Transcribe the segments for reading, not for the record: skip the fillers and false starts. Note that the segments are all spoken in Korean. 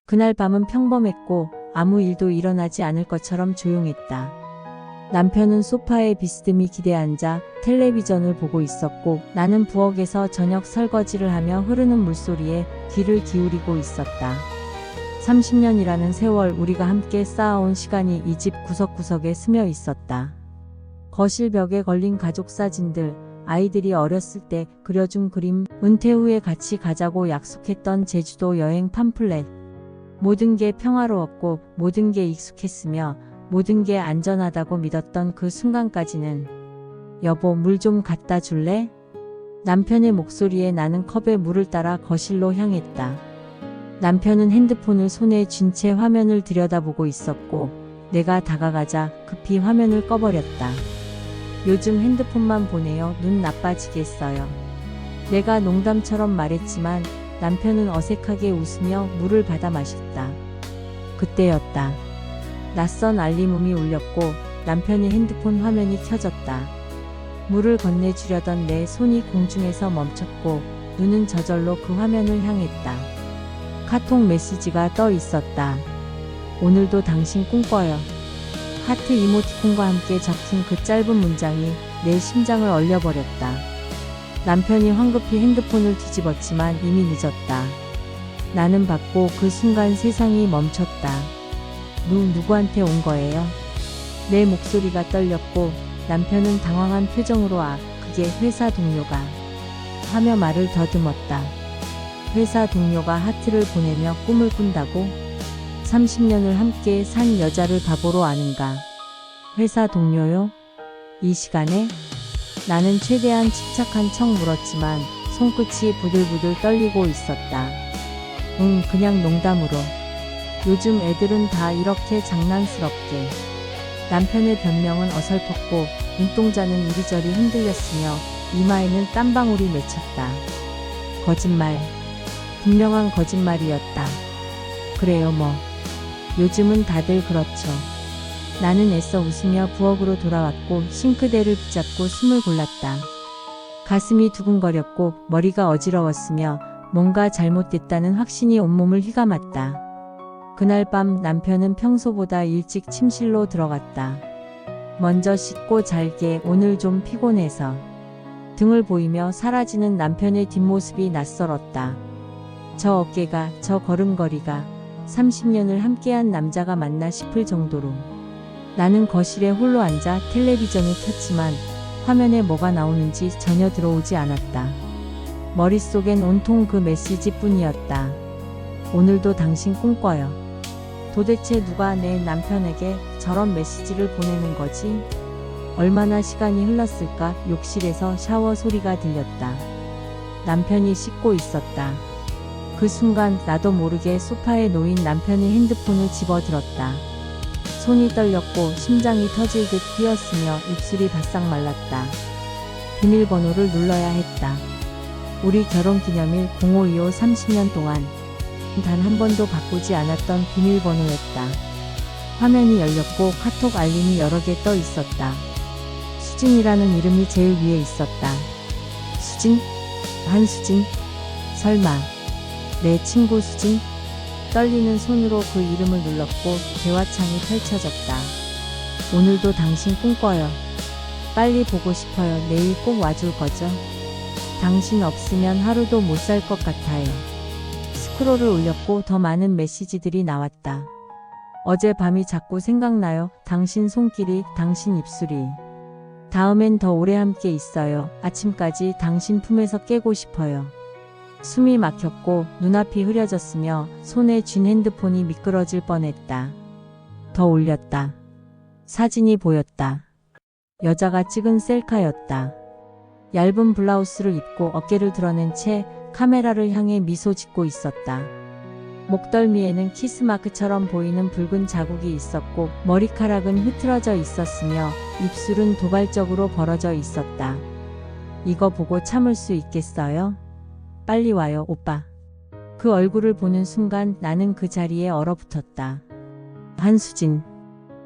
그날 밤은 평범했고 아무 일도 일어나지 않을 것처럼 조용했다. 남편은 소파에 비스듬히 기대 앉아 텔레비전을 보고 있었고 나는 부엌에서 저녁 설거지를 하며 흐르는 물소리에 귀를 기울이고 있었다. 30년이라는 세월 우리가 함께 쌓아온 시간이 이 집 구석구석에 스며 있었다. 거실 벽에 걸린 가족 사진들, 아이들이 어렸을 때 그려준 그림, 은퇴 후에 같이 가자고 약속했던 제주도 여행 팜플렛. 모든 게 평화로웠고 모든 게 익숙했으며 모든 게 안전하다고 믿었던 그 순간까지는 여보, 물 좀 갖다 줄래? 남편의 목소리에 나는 컵에 물을 따라 거실로 향했다. 남편은 핸드폰을 손에 쥔 채 화면을 들여다보고 있었고 내가 다가가자 급히 화면을 꺼버렸다. 요즘 핸드폰만 보내요. 눈 나빠지겠어요. 내가 농담처럼 말했지만 남편은 어색하게 웃으며 물을 받아 마셨다. 그때였다. 낯선 알림음이 울렸고 남편의 핸드폰 화면이 켜졌다. 물을 건네주려던 내 손이 공중에서 멈췄고 눈은 저절로 그 화면을 향했다. 카톡 메시지가 떠 있었다. 오늘도 당신 꿈꿔요. 하트 이모티콘과 함께 적힌 그 짧은 문장이 내 심장을 얼려버렸다. 남편이 황급히 핸드폰을 뒤집었지만 이미 늦었다. 나는 받고 그 순간 세상이 멈췄다. 누구한테 온 거예요? 내 목소리가 떨렸고 남편은 당황한 표정으로 그게 회사 동료가 하며 말을 더듬었다. 회사 동료가 하트를 보내며 꿈을 꾼다고? 30년을 함께 산 여자를 바보로 아는가? 회사 동료요? 이 시간에? 나는 최대한 침착한 척 물었지만 손끝이 부들부들 떨리고 있었다. 그냥 농담으로. 요즘 애들은 다 이렇게 장난스럽게. 남편의 변명은 어설펐고 눈동자는 이리저리 흔들렸으며 이마에는 땀방울이 맺혔다. 거짓말. 분명한 거짓말이었다. 그래요 뭐. 요즘은 다들 그렇죠. 나는 애써 웃으며 부엌으로 돌아왔고 싱크대를 붙잡고 숨을 골랐다. 가슴이 두근거렸고 머리가 어지러웠으며 뭔가 잘못됐다는 확신이 온몸을 휘감았다. 그날 밤 남편은 평소보다 일찍 침실로 들어갔다. 먼저 씻고 잘게, 오늘 좀 피곤해서. 등을 보이며 사라지는 남편의 뒷모습이 낯설었다. 저 어깨가, 저 걸음걸이가 30년을 함께한 남자가 맞나 싶을 정도로. 나는 거실에 홀로 앉아 텔레비전을 켰지만 화면에 뭐가 나오는지 전혀 들어오지 않았다. 머릿속엔 온통 그 메시지뿐이었다. 오늘도 당신 꿈꿔요. 도대체 누가 내 남편에게 저런 메시지를 보내는 거지? 얼마나 시간이 흘렀을까? 욕실에서 샤워 소리가 들렸다. 남편이 씻고 있었다. 그 순간 나도 모르게 소파에 놓인 남편의 핸드폰을 집어들었다. 손이 떨렸고 심장이 터질 듯 뛰었으며 입술이 바싹 말랐다. 비밀번호를 눌러야 했다. 우리 결혼기념일 0525 30년 동안 단 한 번도 바꾸지 않았던 비밀번호였다. 화면이 열렸고 카톡 알림이 여러 개 떠 있었다. 수진이라는 이름이 제일 위에 있었다. 수진? 한수진? 설마 내 친구 수진? 떨리는 손으로 그 이름을 눌렀고 대화창이 펼쳐졌다. 오늘도 당신 꿈꿔요. 빨리 보고 싶어요. 내일 꼭 와줄 거죠? 당신 없으면 하루도 못 살 것 같아요. 스크롤을 올렸고 더 많은 메시지들이 나왔다. 어젯밤이 자꾸 생각나요. 당신 손길이, 당신 입술이. 다음엔 더 오래 함께 있어요. 아침까지 당신 품에서 깨고 싶어요. 숨이 막혔고 눈앞이 흐려졌으며 손에 쥔 핸드폰이 미끄러질 뻔했다. 더 올렸다. 사진이 보였다. 여자가 찍은 셀카였다. 얇은 블라우스를 입고 어깨를 드러낸 채 카메라를 향해 미소 짓고 있었다. 목덜미에는 키스마크처럼 보이는 붉은 자국이 있었고 머리카락은 흐트러져 있었으며 입술은 도발적으로 벌어져 있었다. 이거 보고 참을 수 있겠어요? 빨리 와요, 오빠. 그 얼굴을 보는 순간 나는 그 자리에 얼어붙었다. 한수진.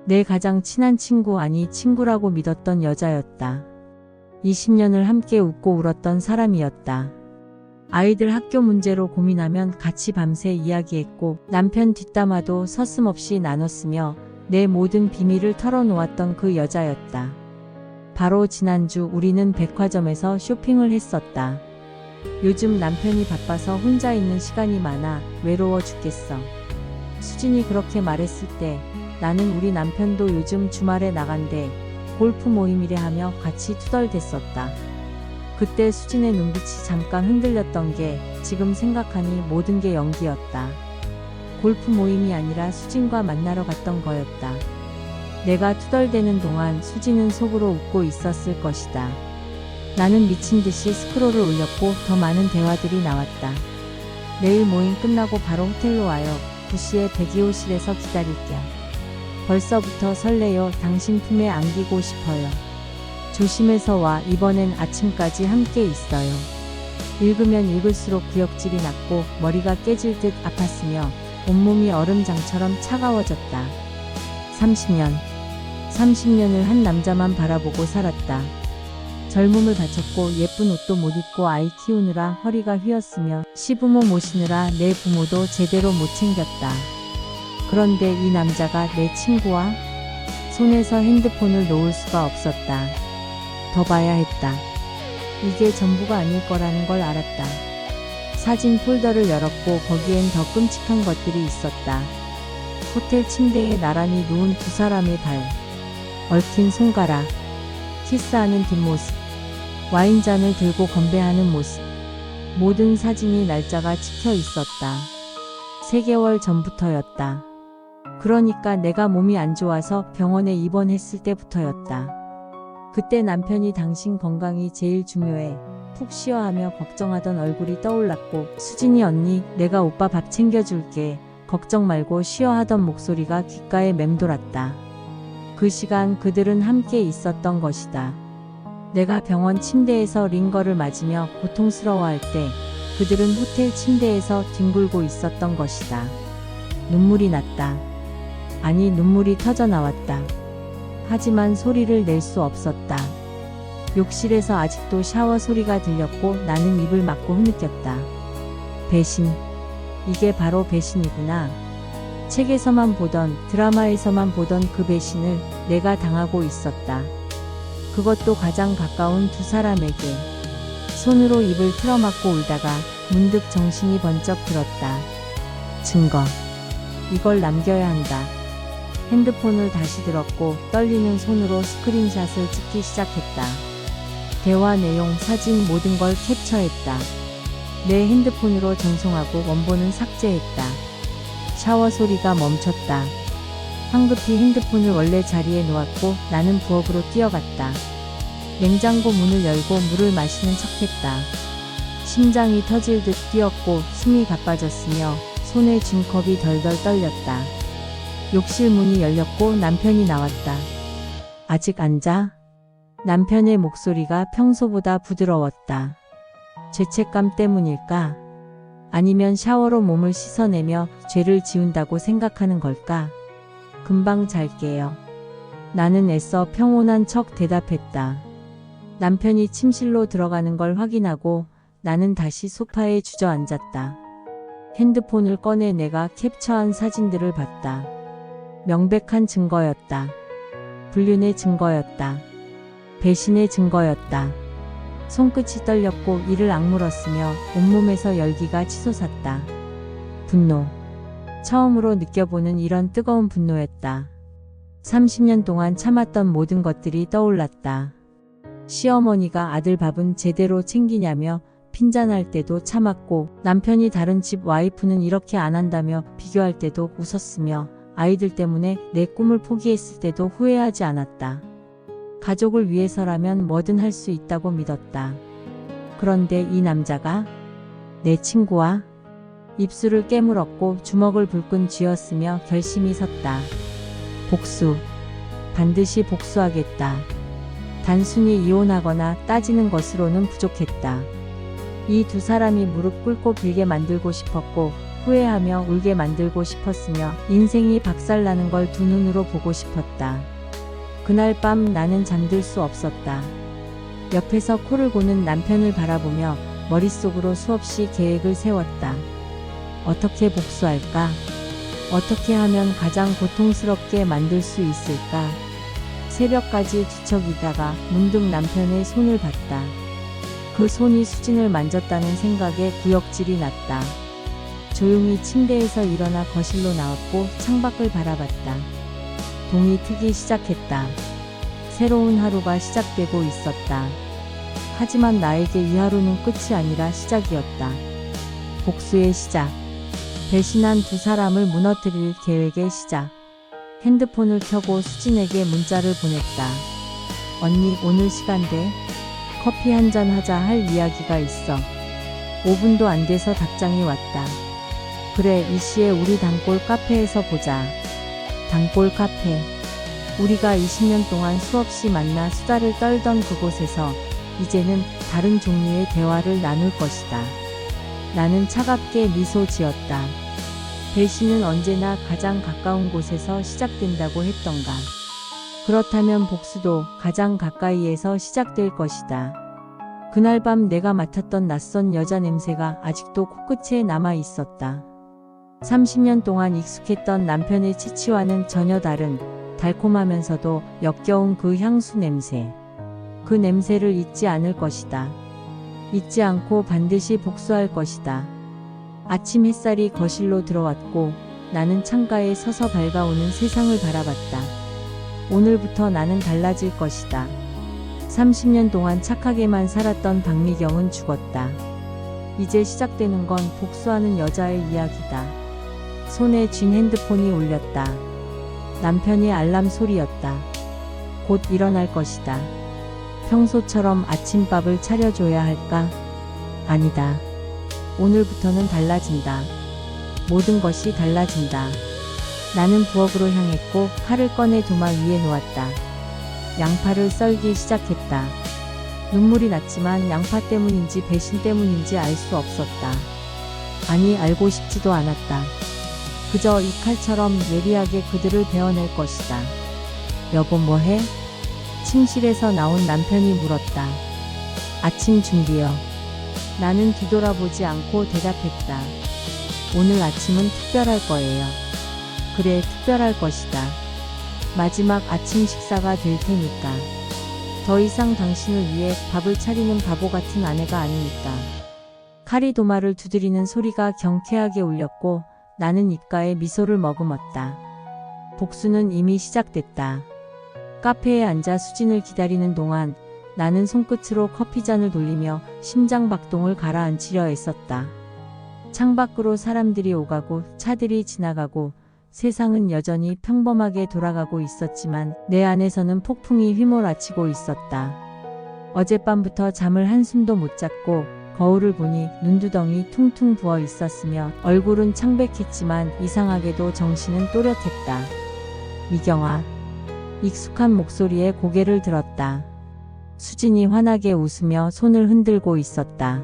내 가장 친한 친구, 아니 친구라고 믿었던 여자였다. 20년을 함께 웃고 울었던 사람이었다. 아이들 학교 문제로 고민하면 같이 밤새 이야기했고 남편 뒷담화도 서슴없이 나눴으며 내 모든 비밀을 털어놓았던 그 여자였다. 바로 지난주 우리는 백화점에서 쇼핑을 했었다. 요즘 남편이 바빠서 혼자 있는 시간이 많아 외로워 죽겠어. 수진이 그렇게 말했을 때 나는 우리 남편도 요즘 주말에 나간대 골프 모임이래 하며 같이 투덜댔었다. 그때 수진의 눈빛이 잠깐 흔들렸던 게 지금 생각하니 모든 게 연기였다. 골프 모임이 아니라 수진과 만나러 갔던 거였다. 내가 투덜대는 동안 수진은 속으로 웃고 있었을 것이다. 나는 미친 듯이 스크롤을 올렸고 더 많은 대화들이 나왔다. 내일 모임 끝나고 바로 호텔로 와요. 9시에 대기호실에서 기다릴게요. 벌써부터 설레요. 당신 품에 안기고 싶어요. 조심해서 와. 이번엔 아침까지 함께 있어요. 읽으면 읽을수록 구역질이 났고 머리가 깨질 듯 아팠으며 온몸이 얼음장처럼 차가워졌다. 30년을 한 남자만 바라보고 살았다. 젊음을 바쳤고 예쁜 옷도 못 입고 아이 키우느라 허리가 휘었으며 시부모 모시느라 내 부모도 제대로 못 챙겼다. 그런데 이 남자가 내 친구와 손에서 핸드폰을 놓을 수가 없었다. 더 봐야 했다. 이게 전부가 아닐 거라는 걸 알았다. 사진 폴더를 열었고 거기엔 더 끔찍한 것들이 있었다. 호텔 침대에 나란히 누운 두 사람의 발, 얽힌 손가락, 키스하는 뒷모습, 와인잔을 들고 건배하는 모습. 모든 사진이 날짜가 찍혀 있었다. 3개월 전부터였다. 그러니까 내가 몸이 안 좋아서 병원에 입원했을 때부터였다. 그때 남편이 당신 건강이 제일 중요해. 푹 쉬어 하며 걱정하던 얼굴이 떠올랐고 수진이 언니 내가 오빠 밥 챙겨줄게. 걱정 말고 쉬어 하던 목소리가 귓가에 맴돌았다. 그 시간 그들은 함께 있었던 것이다. 내가 병원 침대에서 링거를 맞으며 고통스러워할 때 그들은 호텔 침대에서 뒹굴고 있었던 것이다. 눈물이 났다. 아니 눈물이 터져 나왔다. 하지만 소리를 낼 수 없었다. 욕실에서 아직도 샤워 소리가 들렸고 나는 입을 막고 흐느꼈다. 배신. 이게 바로 배신이구나. 책에서만 보던 드라마에서만 보던 그 배신을 내가 당하고 있었다. 그것도 가장 가까운 두 사람에게. 손으로 입을 틀어막고 울다가 문득 정신이 번쩍 들었다. 증거. 이걸 남겨야 한다. 핸드폰을 다시 들었고 떨리는 손으로 스크린샷을 찍기 시작했다. 대화 내용, 사진 모든 걸 캡처했다. 내 핸드폰으로 전송하고 원본은 삭제했다. 샤워 소리가 멈췄다. 황급히 핸드폰을 원래 자리에 놓았고 나는 부엌으로 뛰어갔다. 냉장고 문을 열고 물을 마시는 척했다. 심장이 터질 듯 뛰었고 숨이 가빠졌으며 손에 쥔 컵이 덜덜 떨렸다. 욕실 문이 열렸고 남편이 나왔다. 아직 안 자? 남편의 목소리가 평소보다 부드러웠다. 죄책감 때문일까? 아니면 샤워로 몸을 씻어내며 죄를 지운다고 생각하는 걸까? 금방 잘게요. 나는 애써 평온한 척 대답했다. 남편이 침실로 들어가는 걸 확인하고 나는 다시 소파에 주저앉았다. 핸드폰을 꺼내 내가 캡처한 사진들을 봤다. 명백한 증거였다. 불륜의 증거였다. 배신의 증거였다. 손끝이 떨렸고 이를 악물었으며 온몸에서 열기가 치솟았다. 분노. 처음으로 느껴보는 이런 뜨거운 분노였다. 30년 동안 참았던 모든 것들이 떠올랐다. 시어머니가 아들 밥은 제대로 챙기냐며 핀잔할 때도 참았고 남편이 다른 집 와이프는 이렇게 안 한다며 비교할 때도 웃었으며 아이들 때문에 내 꿈을 포기했을 때도 후회하지 않았다. 가족을 위해서라면 뭐든 할 수 있다고 믿었다. 그런데 이 남자가 내 친구와 입술을 깨물었고 주먹을 불끈 쥐었으며 결심이 섰다. 복수. 반드시 복수하겠다. 단순히 이혼하거나 따지는 것으로는 부족했다. 이 두 사람이 무릎 꿇고 빌게 만들고 싶었고 후회하며 울게 만들고 싶었으며 인생이 박살나는 걸 두 눈으로 보고 싶었다. 그날 밤 나는 잠들 수 없었다. 옆에서 코를 고는 남편을 바라보며 머릿속으로 수없이 계획을 세웠다. 어떻게 복수할까? 어떻게 하면 가장 고통스럽게 만들 수 있을까? 새벽까지 뒤척이다가 문득 남편의 손을 봤다. 그 손이 수진을 만졌다는 생각에 구역질이 났다. 조용히 침대에서 일어나 거실로 나왔고 창밖을 바라봤다. 동이 트기 시작했다. 새로운 하루가 시작되고 있었다. 하지만 나에게 이 하루는 끝이 아니라 시작이었다. 복수의 시작. 배신한 두 사람을 무너뜨릴 계획의 시작. 핸드폰을 켜고 수진에게 문자를 보냈다. 언니, 오늘 시간 돼? 커피 한잔 하자 할 이야기가 있어. 5분도 안 돼서 답장이 왔다. 그래, 이 시에 우리 단골 카페에서 보자. 단골 카페. 우리가 20년 동안 수없이 만나 수다를 떨던 그곳에서 이제는 다른 종류의 대화를 나눌 것이다. 나는 차갑게 미소 지었다. 배신은 언제나 가장 가까운 곳에서 시작된다고 했던가. 그렇다면 복수도 가장 가까이에서 시작될 것이다. 그날 밤 내가 맡았던 낯선 여자 냄새가 아직도 코끝에 남아 있었다. 30년 동안 익숙했던 남편의 치치와는 전혀 다른 달콤하면서도 역겨운 그 향수 냄새. 그 냄새를 잊지 않을 것이다. 잊지 않고 반드시 복수할 것이다. 아침 햇살이 거실로 들어왔고 나는 창가에 서서 밝아오는 세상을 바라봤다. 오늘부터 나는 달라질 것이다. 30년 동안 착하게만 살았던 박미경은 죽었다. 이제 시작되는 건 복수하는 여자의 이야기다. 손에 쥔 핸드폰이 울렸다. 남편의 알람 소리였다. 곧 일어날 것이다. 평소처럼 아침밥을 차려줘야 할까? 아니다. 오늘부터는 달라진다. 모든 것이 달라진다. 나는 부엌으로 향했고 칼을 꺼내 도마 위에 놓았다. 양파를 썰기 시작했다. 눈물이 났지만 양파 때문인지 배신 때문인지 알 수 없었다. 아니, 알고 싶지도 않았다. 그저 이 칼처럼 예리하게 그들을 베어낼 것이다. 여보, 뭐해? 침실에서 나온 남편이 물었다. 아침 준비요. 나는 뒤돌아보지 않고 대답했다. 오늘 아침은 특별할 거예요. 그래, 특별할 것이다. 마지막 아침 식사가 될 테니까. 더 이상 당신을 위해 밥을 차리는 바보 같은 아내가 아니니까. 칼이 도마를 두드리는 소리가 경쾌하게 울렸고 나는 입가에 미소를 머금었다. 복수는 이미 시작됐다. 카페에 앉아 수진을 기다리는 동안 나는 손끝으로 커피잔을 돌리며 심장박동을 가라앉히려 애썼다. 창밖으로 사람들이 오가고 차들이 지나가고 세상은 여전히 평범하게 돌아가고 있었지만 내 안에서는 폭풍이 휘몰아치고 있었다. 어젯밤부터 잠을 한숨도 못 잤고 거울을 보니 눈두덩이 퉁퉁 부어 있었으며 얼굴은 창백했지만 이상하게도 정신은 또렷했다. 미경아. 익숙한 목소리에 고개를 들었다. 수진이 환하게 웃으며 손을 흔들고 있었다.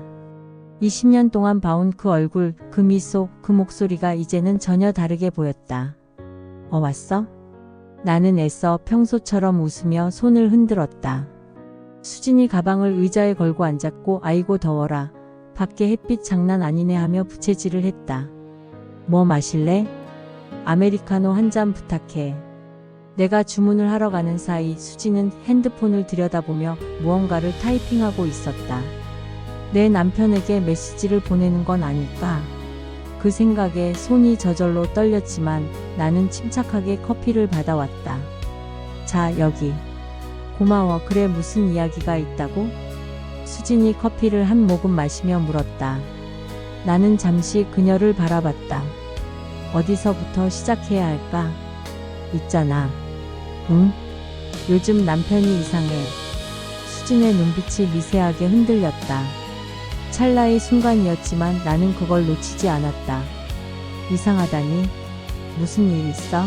20년 동안 봐온 그 얼굴, 그 미소, 그 목소리가 이제는 전혀 다르게 보였다. 왔어? 나는 애써 평소처럼 웃으며 손을 흔들었다. 수진이 가방을 의자에 걸고 앉았고 아이고 더워라. 밖에 햇빛 장난 아니네 하며 부채질을 했다. 뭐 마실래? 아메리카노 한 잔 부탁해. 내가 주문을 하러 가는 사이 수진은 핸드폰을 들여다보며 무언가를 타이핑하고 있었다. 내 남편에게 메시지를 보내는 건 아닐까? 그 생각에 손이 저절로 떨렸지만 나는 침착하게 커피를 받아왔다. 자, 여기. 고마워. 그래, 무슨 이야기가 있다고? 수진이 커피를 한 모금 마시며 물었다. 나는 잠시 그녀를 바라봤다. 어디서부터 시작해야 할까? 있잖아. 응? 요즘 남편이 이상해. 수진의 눈빛이 미세하게 흔들렸다. 찰나의 순간이었지만 나는 그걸 놓치지 않았다. 이상하다니? 무슨 일 있어?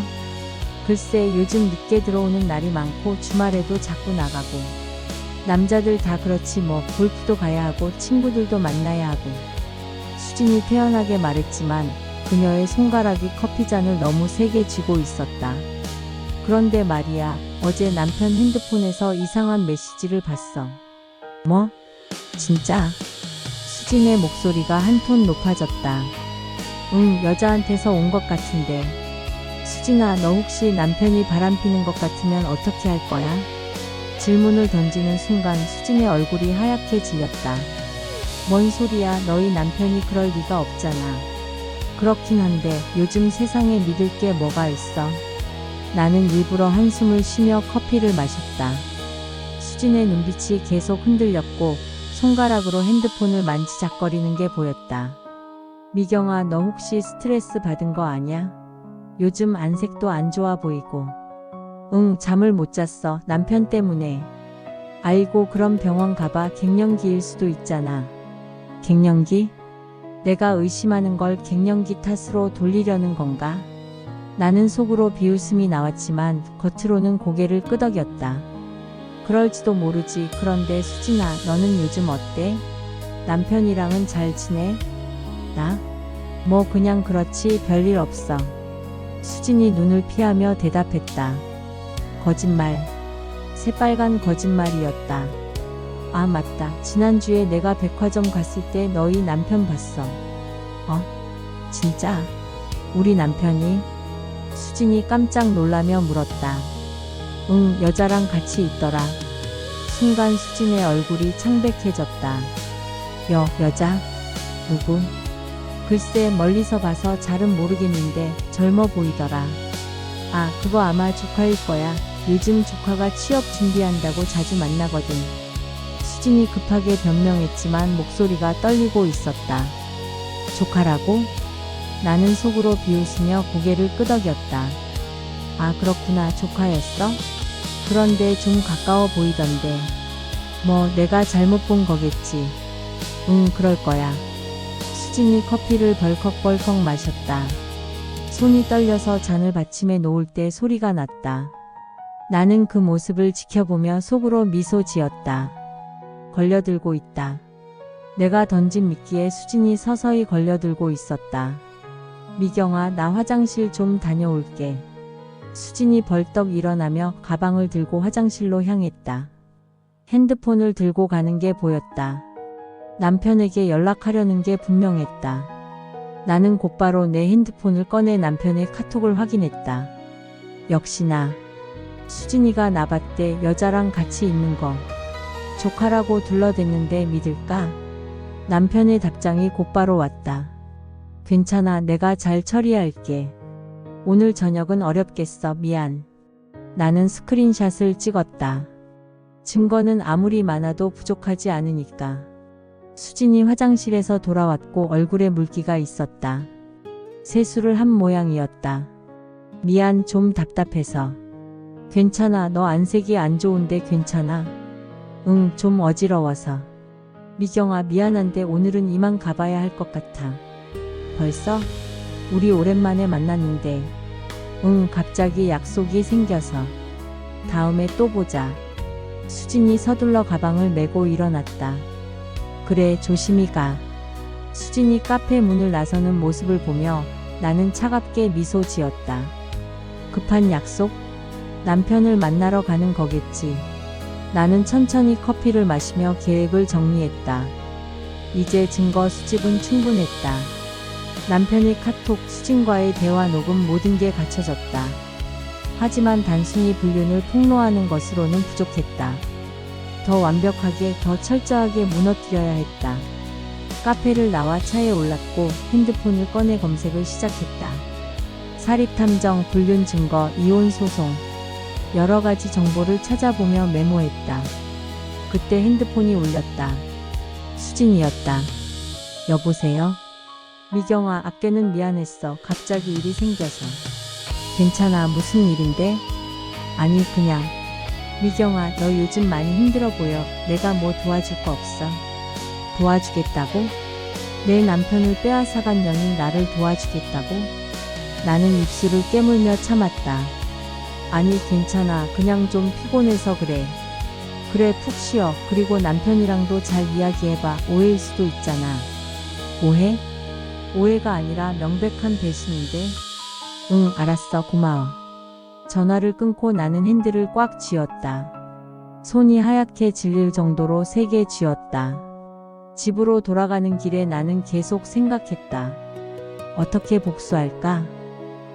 글쎄, 요즘 늦게 들어오는 날이 많고 주말에도 자꾸 나가고. 남자들 다 그렇지 뭐. 골프도 가야 하고 친구들도 만나야 하고. 수진이 태연하게 말했지만 그녀의 손가락이 커피잔을 너무 세게 쥐고 있었다. 그런데 말이야, 어제 남편 핸드폰에서 이상한 메시지를 봤어. 뭐? 진짜? 수진의 목소리가 한 톤 높아졌다. 응, 여자한테서 온 것 같은데. 수진아, 너 혹시 남편이 바람피는 것 같으면 어떻게 할 거야? 질문을 던지는 순간 수진의 얼굴이 하얗게 질렸다. 뭔 소리야, 너희 남편이 그럴 리가 없잖아. 그렇긴 한데 요즘 세상에 믿을 게 뭐가 있어. 나는 일부러 한숨을 쉬며 커피를 마셨다. 수진의 눈빛이 계속 흔들렸고 손가락으로 핸드폰을 만지작거리는 게 보였다. 미경아, 너 혹시 스트레스 받은 거 아냐? 요즘 안색도 안 좋아 보이고. 응, 잠을 못 잤어. 남편 때문에. 아이고, 그럼 병원 가봐. 갱년기일 수도 있잖아. 갱년기? 내가 의심하는 걸 갱년기 탓으로 돌리려는 건가? 나는 속으로 비웃음이 나왔지만 겉으로는 고개를 끄덕였다. 그럴지도 모르지. 그런데 수진아, 너는 요즘 어때? 남편이랑은 잘 지내? 나? 뭐 그냥 그렇지, 별일 없어. 수진이 눈을 피하며 대답했다. 거짓말. 새빨간 거짓말이었다. 아, 맞다. 지난주에 내가 백화점 갔을 때 너희 남편 봤어. 진짜? 우리 남편이? 수진이 깜짝 놀라며 물었다. 응, 여자랑 같이 있더라. 순간 수진의 얼굴이 창백해졌다. 여자? 누구? 글쎄, 멀리서 봐서 잘은 모르겠는데 젊어 보이더라. 아, 그거 아마 조카일 거야. 요즘 조카가 취업 준비한다고 자주 만나거든. 수진이 급하게 변명했지만 목소리가 떨리고 있었다. 조카라고? 나는 속으로 비웃으며 고개를 끄덕였다. 아, 그렇구나. 조카였어? 그런데 좀 가까워 보이던데. 뭐 내가 잘못 본 거겠지. 응, 그럴 거야. 수진이 커피를 벌컥벌컥 마셨다. 손이 떨려서 잔을 받침에 놓을 때 소리가 났다. 나는 그 모습을 지켜보며 속으로 미소 지었다. 걸려들고 있다. 내가 던진 미끼에 수진이 서서히 걸려들고 있었다. 미경아, 나 화장실 좀 다녀올게. 수진이 벌떡 일어나며 가방을 들고 화장실로 향했다. 핸드폰을 들고 가는 게 보였다. 남편에게 연락하려는 게 분명했다. 나는 곧바로 내 핸드폰을 꺼내 남편의 카톡을 확인했다. 역시나 수진이가 나봤대. 여자랑 같이 있는 거. 조카라고 둘러댔는데 믿을까? 남편의 답장이 곧바로 왔다. 괜찮아, 내가 잘 처리할게. 오늘 저녁은 어렵겠어. 미안. 나는 스크린샷을 찍었다. 증거는 아무리 많아도 부족하지 않으니까. 수진이 화장실에서 돌아왔고 얼굴에 물기가 있었다. 세수를 한 모양이었다. 미안, 좀 답답해서. 괜찮아, 너 안색이 안 좋은데 괜찮아? 응, 좀 어지러워서. 미경아, 미안한데 오늘은 이만 가봐야 할 것 같아. 벌써? 우리 오랜만에 만났는데. 응, 갑자기 약속이 생겨서. 다음에 또 보자. 수진이 서둘러 가방을 메고 일어났다. 그래, 조심히 가. 수진이 카페 문을 나서는 모습을 보며 나는 차갑게 미소 지었다. 급한 약속? 남편을 만나러 가는 거겠지. 나는 천천히 커피를 마시며 계획을 정리했다. 이제 증거 수집은 충분했다. 남편의 카톡, 수진과의 대화 녹음, 모든 게 갖춰졌다. 하지만 단순히 불륜을 폭로하는 것으로는 부족했다. 더 완벽하게, 더 철저하게 무너뜨려야 했다. 카페를 나와 차에 올랐고 핸드폰을 꺼내 검색을 시작했다. 사립탐정, 불륜 증거, 이혼 소송, 여러 가지 정보를 찾아보며 메모했다. 그때 핸드폰이 울렸다. 수진이었다. 여보세요? 미경아, 아까는 미안했어. 갑자기 일이 생겨서. 괜찮아, 무슨 일인데? 아니, 그냥. 미경아, 너 요즘 많이 힘들어 보여. 내가 뭐 도와줄 거 없어? 도와주겠다고? 내 남편을 빼앗아간 년이 나를 도와주겠다고? 나는 입술을 깨물며 참았다. 아니, 괜찮아. 그냥 좀 피곤해서 그래. 그래, 푹 쉬어. 그리고 남편이랑도 잘 이야기해봐. 오해일 수도 있잖아. 오해? 오해가 아니라 명백한 배신인데? 응, 알았어. 고마워. 전화를 끊고 나는 핸들을 꽉 쥐었다. 손이 하얗게 질릴 정도로 세게 쥐었다. 집으로 돌아가는 길에 나는 계속 생각했다. 어떻게 복수할까?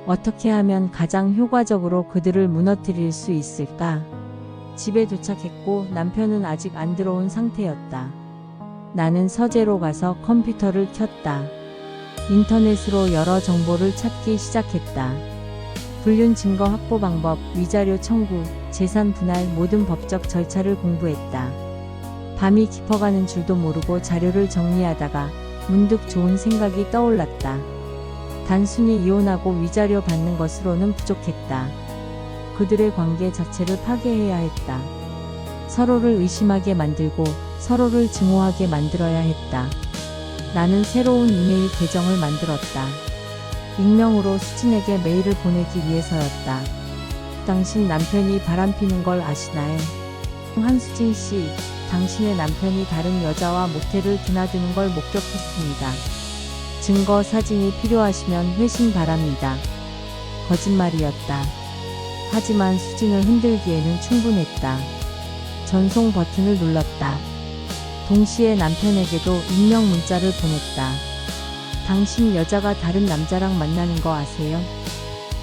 어떻게 하면 가장 효과적으로 그들을 무너뜨릴 수 있을까? 집에 도착했고 남편은 아직 안 들어온 상태였다. 나는 서재로 가서 컴퓨터를 켰다. 인터넷으로 여러 정보를 찾기 시작했다. 불륜 증거 확보 방법, 위자료 청구, 재산 분할 모든 법적 절차를 공부했다. 밤이 깊어가는 줄도 모르고 자료를 정리하다가 문득 좋은 생각이 떠올랐다. 단순히 이혼하고 위자료 받는 것으로는 부족했다. 그들의 관계 자체를 파괴해야 했다. 서로를 의심하게 만들고 서로를 증오하게 만들어야 했다. 나는 새로운 이메일 계정을 만들었다. 익명으로 수진에게 메일을 보내기 위해서였다. 당신 남편이 바람피는 걸 아시나요? 한수진 씨, 당신의 남편이 다른 여자와 모텔을 드나드는 걸 목격했습니다. 증거 사진이 필요하시면 회신 바랍니다. 거짓말이었다. 하지만 수진을 흔들기에는 충분했다. 전송 버튼을 눌렀다. 동시에 남편에게도 익명 문자를 보냈다. 당신 여자가 다른 남자랑 만나는 거 아세요?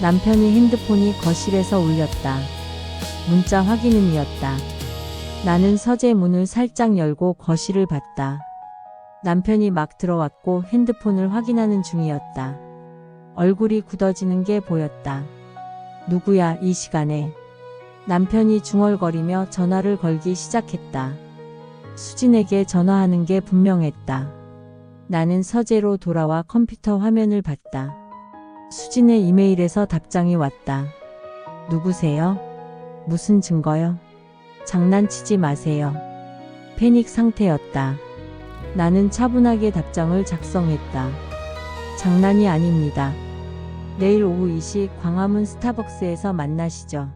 남편의 핸드폰이 거실에서 울렸다. 문자 확인음이었다. 나는 서재 문을 살짝 열고 거실을 봤다. 남편이 막 들어왔고 핸드폰을 확인하는 중이었다. 얼굴이 굳어지는 게 보였다. 누구야 이 시간에? 남편이 중얼거리며 전화를 걸기 시작했다. 수진에게 전화하는 게 분명했다. 나는 서재로 돌아와 컴퓨터 화면을 봤다. 수진의 이메일에서 답장이 왔다. 누구세요? 무슨 증거요? 장난치지 마세요. 패닉 상태였다. 나는 차분하게 답장을 작성했다. 장난이 아닙니다. 내일 오후 2시 광화문 스타벅스에서 만나시죠.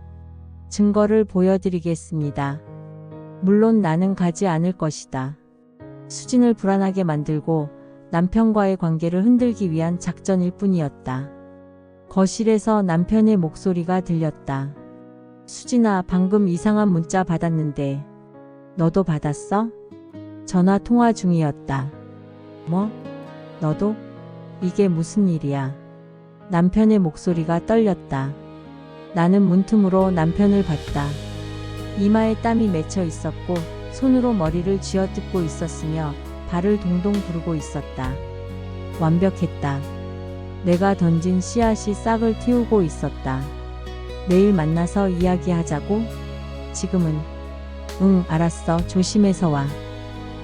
증거를 보여드리겠습니다. 물론 나는 가지 않을 것이다. 수진을 불안하게 만들고 남편과의 관계를 흔들기 위한 작전일 뿐이었다. 거실에서 남편의 목소리가 들렸다. 수진아, 방금 이상한 문자 받았는데 너도 받았어? 전화 통화 중이었다. 뭐? 너도? 이게 무슨 일이야? 남편의 목소리가 떨렸다. 나는 문틈으로 남편을 봤다. 이마에 땀이 맺혀 있었고 손으로 머리를 쥐어뜯고 있었으며 발을 동동 구르고 있었다. 완벽했다. 내가 던진 씨앗이 싹을 틔우고 있었다. 내일 만나서 이야기하자고? 지금은? 응, 알았어. 조심해서 와.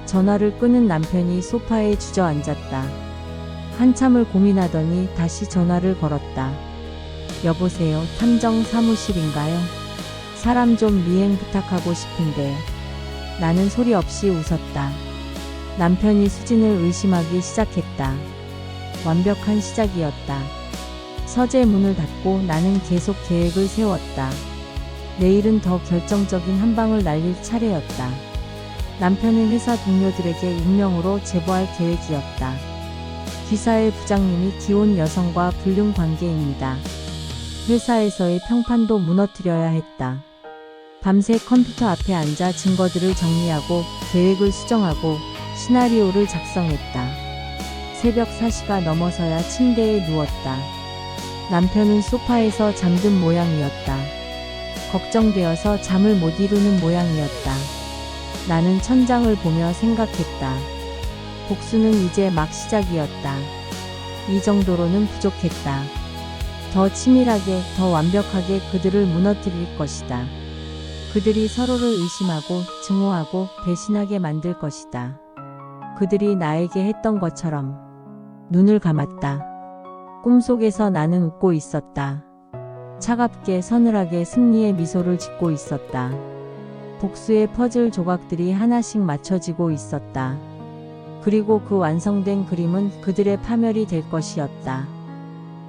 전화를 끄는 남편이 소파에 주저앉았다. 한참을 고민하더니 다시 전화를 걸었다. 여보세요, 탐정 사무실인가요? 사람 좀 미행 부탁하고 싶은데. 나는 소리 없이 웃었다. 남편이 수진을 의심하기 시작했다. 완벽한 시작이었다. 서재 문을 닫고 나는 계속 계획을 세웠다. 내일은 더 결정적인 한 방을 날릴 차례였다. 남편의 회사 동료들에게 익명으로 제보할 계획이었다. 기사의 부장님이 기혼 여성과 불륜 관계입니다. 회사에서의 평판도 무너뜨려야 했다. 밤새 컴퓨터 앞에 앉아 증거들을 정리하고 계획을 수정하고 시나리오를 작성했다. 새벽 4시가 넘어서야 침대에 누웠다. 남편은 소파에서 잠든 모양이었다. 걱정되어서 잠을 못 이루는 모양이었다. 나는 천장을 보며 생각했다. 복수는 이제 막 시작이었다. 이 정도로는 부족했다. 더 치밀하게, 더 완벽하게 그들을 무너뜨릴 것이다. 그들이 서로를 의심하고 증오하고 배신하게 만들 것이다. 그들이 나에게 했던 것처럼. 눈을 감았다. 꿈속에서 나는 웃고 있었다. 차갑게 서늘하게 승리의 미소를 짓고 있었다. 복수의 퍼즐 조각들이 하나씩 맞춰지고 있었다. 그리고 그 완성된 그림은 그들의 파멸이 될 것이었다.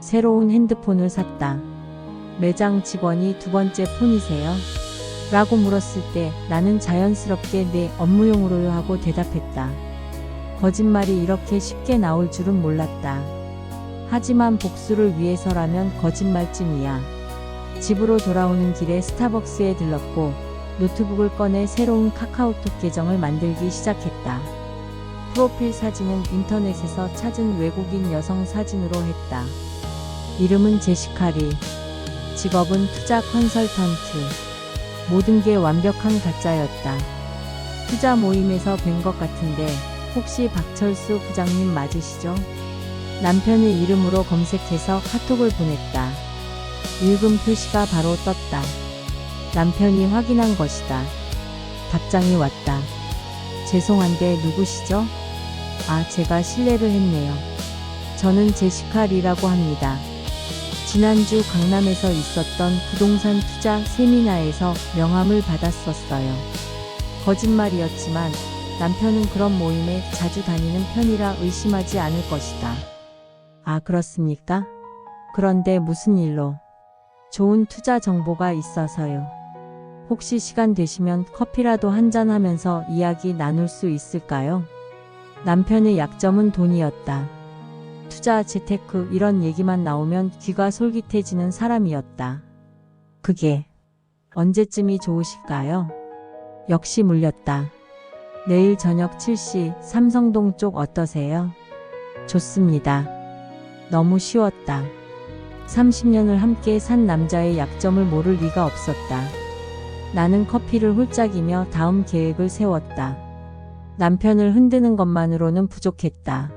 새로운 핸드폰을 샀다. 매장 직원이 두 번째 폰이세요? 라고 물었을 때 나는 자연스럽게 네, 업무용으로요 하고 대답했다. 거짓말이 이렇게 쉽게 나올 줄은 몰랐다. 하지만 복수를 위해서라면 거짓말쯤이야. 집으로 돌아오는 길에 스타벅스에 들렀고 노트북을 꺼내 새로운 카카오톡 계정을 만들기 시작했다. 프로필 사진은 인터넷에서 찾은 외국인 여성 사진으로 했다. 이름은 제시카 리. 직업은 투자 컨설턴트. 모든 게 완벽한 가짜였다. 투자 모임에서 뵌 것 같은데 혹시 박철수 부장님 맞으시죠? 남편의 이름으로 검색해서 카톡을 보냈다. 읽음 표시가 바로 떴다. 남편이 확인한 것이다. 답장이 왔다. 죄송한데 누구시죠? 아, 제가 실례를 했네요. 저는 제시카 리라고 합니다. 지난주 강남에서 있었던 부동산 투자 세미나에서 명함을 받았었어요. 거짓말이었지만 남편은 그런 모임에 자주 다니는 편이라 의심하지 않을 것이다. 아, 그렇습니까? 그런데 무슨 일로? 좋은 투자 정보가 있어서요. 혹시 시간 되시면 커피라도 한잔 하면서 이야기 나눌 수 있을까요? 남편의 약점은 돈이었다. 투자, 재테크 이런 얘기만 나오면 귀가 솔깃해지는 사람이었다. 그게 언제쯤이 좋으실까요? 역시 물렸다. 내일 저녁 7시 삼성동 쪽 어떠세요? 좋습니다. 너무 쉬웠다. 30년을 함께 산 남자의 약점을 모를 리가 없었다. 나는 커피를 홀짝이며 다음 계획을 세웠다. 남편을 흔드는 것만으로는 부족했다.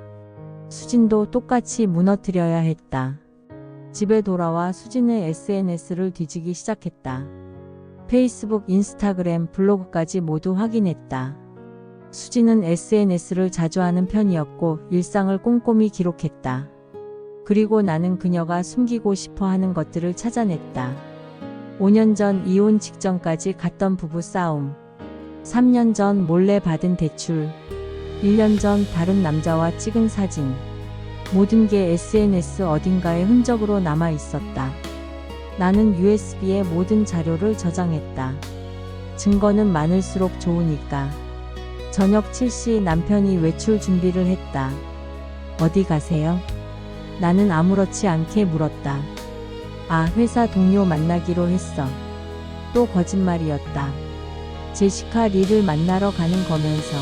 수진도 똑같이 무너뜨려야 했다. 집에 돌아와 수진의 SNS를 뒤지기 시작했다. 페이스북, 인스타그램, 블로그까지 모두 확인했다. 수진은 SNS를 자주 하는 편이었고 일상을 꼼꼼히 기록했다. 그리고 나는 그녀가 숨기고 싶어 하는 것들을 찾아냈다. 5년 전 이혼 직전까지 갔던 부부 싸움, 3년 전 몰래 받은 대출, 1년 전 다른 남자와 찍은 사진. 모든 게 SNS 어딘가에 흔적으로 남아 있었다. 나는 USB에 모든 자료를 저장했다. 증거는 많을수록 좋으니까. 저녁 7시 남편이 외출 준비를 했다. 어디 가세요? 나는 아무렇지 않게 물었다. 아, 회사 동료 만나기로 했어. 또 거짓말이었다. 제시카 리를 만나러 가는 거면서.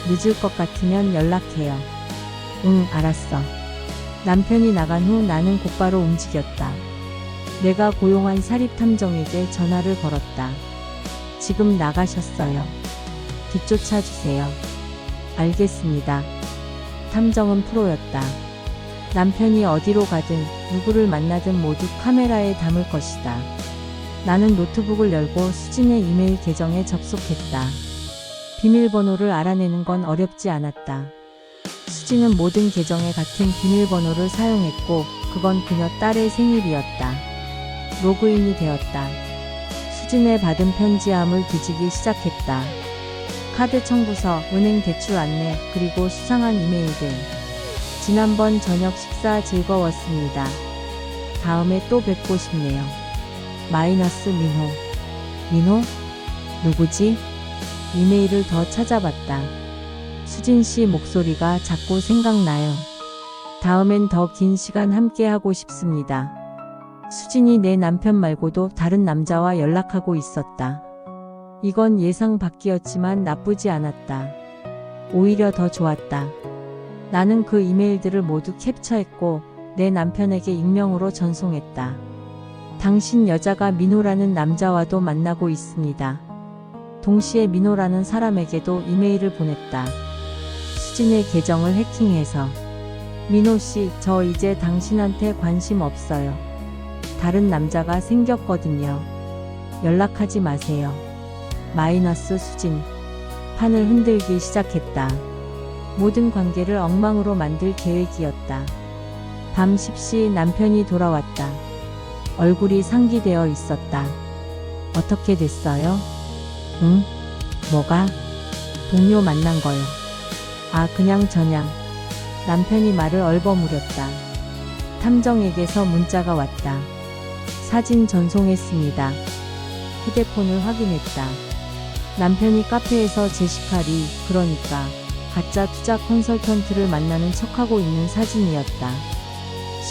늦을 것 같으면 연락해요. 응, 알았어. 남편이 나간 후 나는 곧바로 움직였다. 내가 고용한 사립탐정에게 전화를 걸었다. 지금 나가셨어요. 뒤쫓아 주세요. 알겠습니다. 탐정은 프로였다. 남편이 어디로 가든 누구를 만나든 모두 카메라에 담을 것이다. 나는 노트북을 열고 수진의 이메일 계정에 접속했다. 비밀번호를 알아내는 건 어렵지 않았다. 수진은 모든 계정에 같은 비밀번호를 사용했고 그건 그녀 딸의 생일이었다. 로그인이 되었다. 수진의 받은 편지함을 뒤지기 시작했다. 카드 청구서, 은행 대출 안내, 그리고 수상한 이메일들. 지난번 저녁 식사 즐거웠습니다. 다음에 또 뵙고 싶네요. 마이너스 민호. 민호? 누구지? 이메일을 더 찾아봤다. 수진 씨 목소리가 자꾸 생각나요. 다음엔 더 긴 시간 함께 하고 싶습니다. 수진이 내 남편 말고도 다른 남자와 연락하고 있었다. 이건 예상 밖이었지만 나쁘지 않았다. 오히려 더 좋았다. 나는 그 이메일들을 모두 캡처했고 내 남편에게 익명으로 전송했다. 당신 여자가 민호라는 남자와도 만나고 있습니다. 동시에 민호라는 사람에게도 이메일을 보냈다. 수진의 계정을 해킹해서. 민호 씨, 저 이제 당신한테 관심 없어요. 다른 남자가 생겼거든요. 연락하지 마세요. 마이너스 수진. 판을 흔들기 시작했다. 모든 관계를 엉망으로 만들 계획이었다. 밤 10시 남편이 돌아왔다. 얼굴이 상기되어 있었다. 어떻게 됐어요? 응? 뭐가? 동료 만난 거요. 아, 그냥 저냥. 남편이 말을 얼버무렸다. 탐정에게서 문자가 왔다. 사진 전송했습니다. 휴대폰을 확인했다. 남편이 카페에서 제시카 리, 그러니까 가짜 투자 컨설턴트를 만나는 척하고 있는 사진이었다.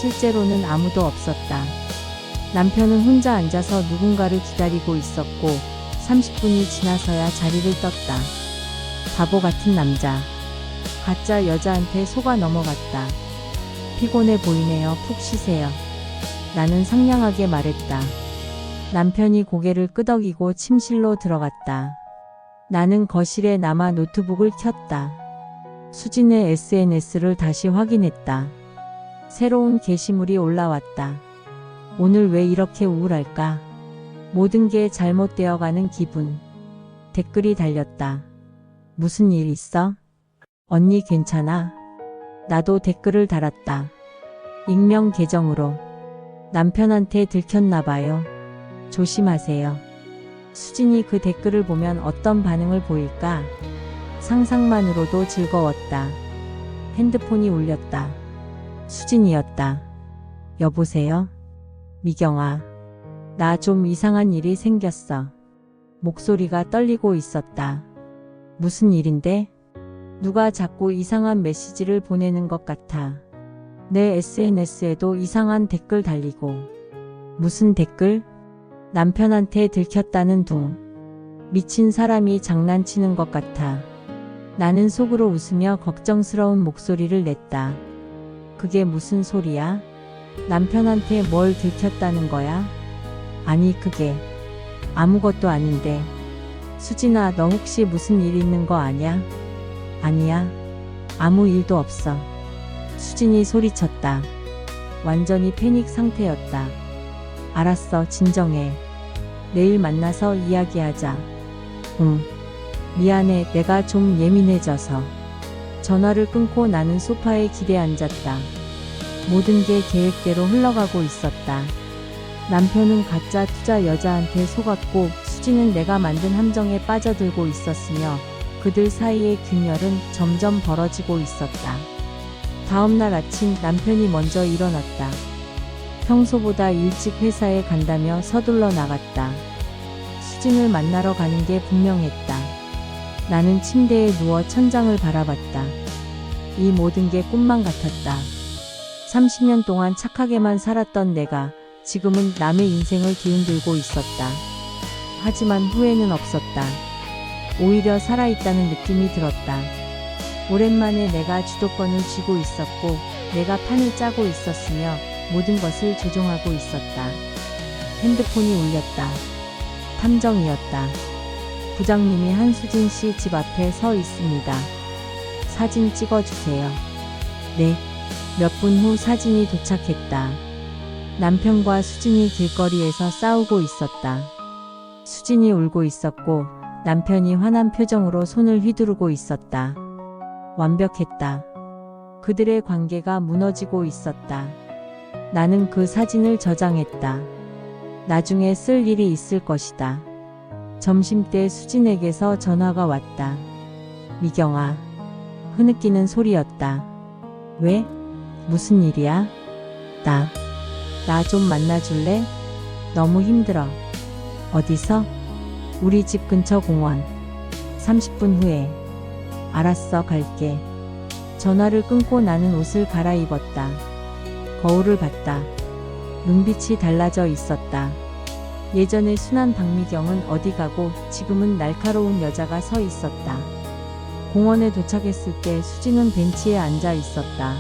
실제로는 아무도 없었다. 남편은 혼자 앉아서 누군가를 기다리고 있었고 30분이 지나서야 자리를 떴다. 바보 같은 남자. 가짜 여자한테 속아 넘어갔다. 피곤해 보이네요. 푹 쉬세요. 나는 상냥하게 말했다. 남편이 고개를 끄덕이고 침실로 들어갔다. 나는 거실에 남아 노트북을 켰다. 수진의 SNS를 다시 확인했다. 새로운 게시물이 올라왔다. 오늘 왜 이렇게 우울할까? 모든 게 잘못되어가는 기분. 댓글이 달렸다. 무슨 일 있어? 언니 괜찮아? 나도 댓글을 달았다. 익명 계정으로. 남편한테 들켰나봐요. 조심하세요. 수진이 그 댓글을 보면 어떤 반응을 보일까? 상상만으로도 즐거웠다. 핸드폰이 울렸다. 수진이었다. 여보세요? 미경아. 나 좀 이상한 일이 생겼어. 목소리가 떨리고 있었다. 무슨 일인데? 누가 자꾸 이상한 메시지를 보내는 것 같아. 내 SNS에도 이상한 댓글 달리고. 무슨 댓글? 남편한테 들켰다는 둥. 미친 사람이 장난치는 것 같아. 나는 속으로 웃으며 걱정스러운 목소리를 냈다. 그게 무슨 소리야? 남편한테 뭘 들켰다는 거야? 아니 그게 아무것도 아닌데. 수진아, 너 혹시 무슨 일 있는 거 아냐? 아니야. 아무 일도 없어. 수진이 소리쳤다. 완전히 패닉 상태였다. 알았어, 진정해. 내일 만나서 이야기하자. 응. 미안해, 내가 좀 예민해져서. 전화를 끊고 나는 소파에 기대 앉았다. 모든 게 계획대로 흘러가고 있었다. 남편은 가짜 투자 여자한테 속았고 수진은 내가 만든 함정에 빠져들고 있었으며 그들 사이의 균열은 점점 벌어지고 있었다. 다음날 아침 남편이 먼저 일어났다. 평소보다 일찍 회사에 간다며 서둘러 나갔다. 수진을 만나러 가는 게 분명했다. 나는 침대에 누워 천장을 바라봤다. 이 모든 게 꿈만 같았다. 30년 동안 착하게만 살았던 내가 지금은 남의 인생을 뒤흔들고 있었다. 하지만 후회는 없었다. 오히려 살아있다는 느낌이 들었다. 오랜만에 내가 주도권을 쥐고 있었고 내가 판을 짜고 있었으며 모든 것을 조종하고 있었다. 핸드폰이 울렸다. 탐정이었다. 부장님이 한수진 씨 집 앞에 서 있습니다. 사진 찍어주세요. 네. 몇 분 후 사진이 도착했다. 남편과 수진이 길거리에서 싸우고 있었다. 수진이 울고 있었고 남편이 화난 표정으로 손을 휘두르고 있었다. 완벽했다. 그들의 관계가 무너지고 있었다. 나는 그 사진을 저장했다. 나중에 쓸 일이 있을 것이다. 점심때 수진에게서 전화가 왔다. 미경아. 흐느끼는 소리였다. 왜? 무슨 일이야? 나 좀 만나줄래? 너무 힘들어. 어디서? 우리 집 근처 공원. 30분 후에. 알았어, 갈게. 전화를 끊고 나는 옷을 갈아입었다. 거울을 봤다. 눈빛이 달라져 있었다. 예전의 순한 박미경은 어디 가고 지금은 날카로운 여자가 서 있었다. 공원에 도착했을 때 수진은 벤치에 앉아 있었다.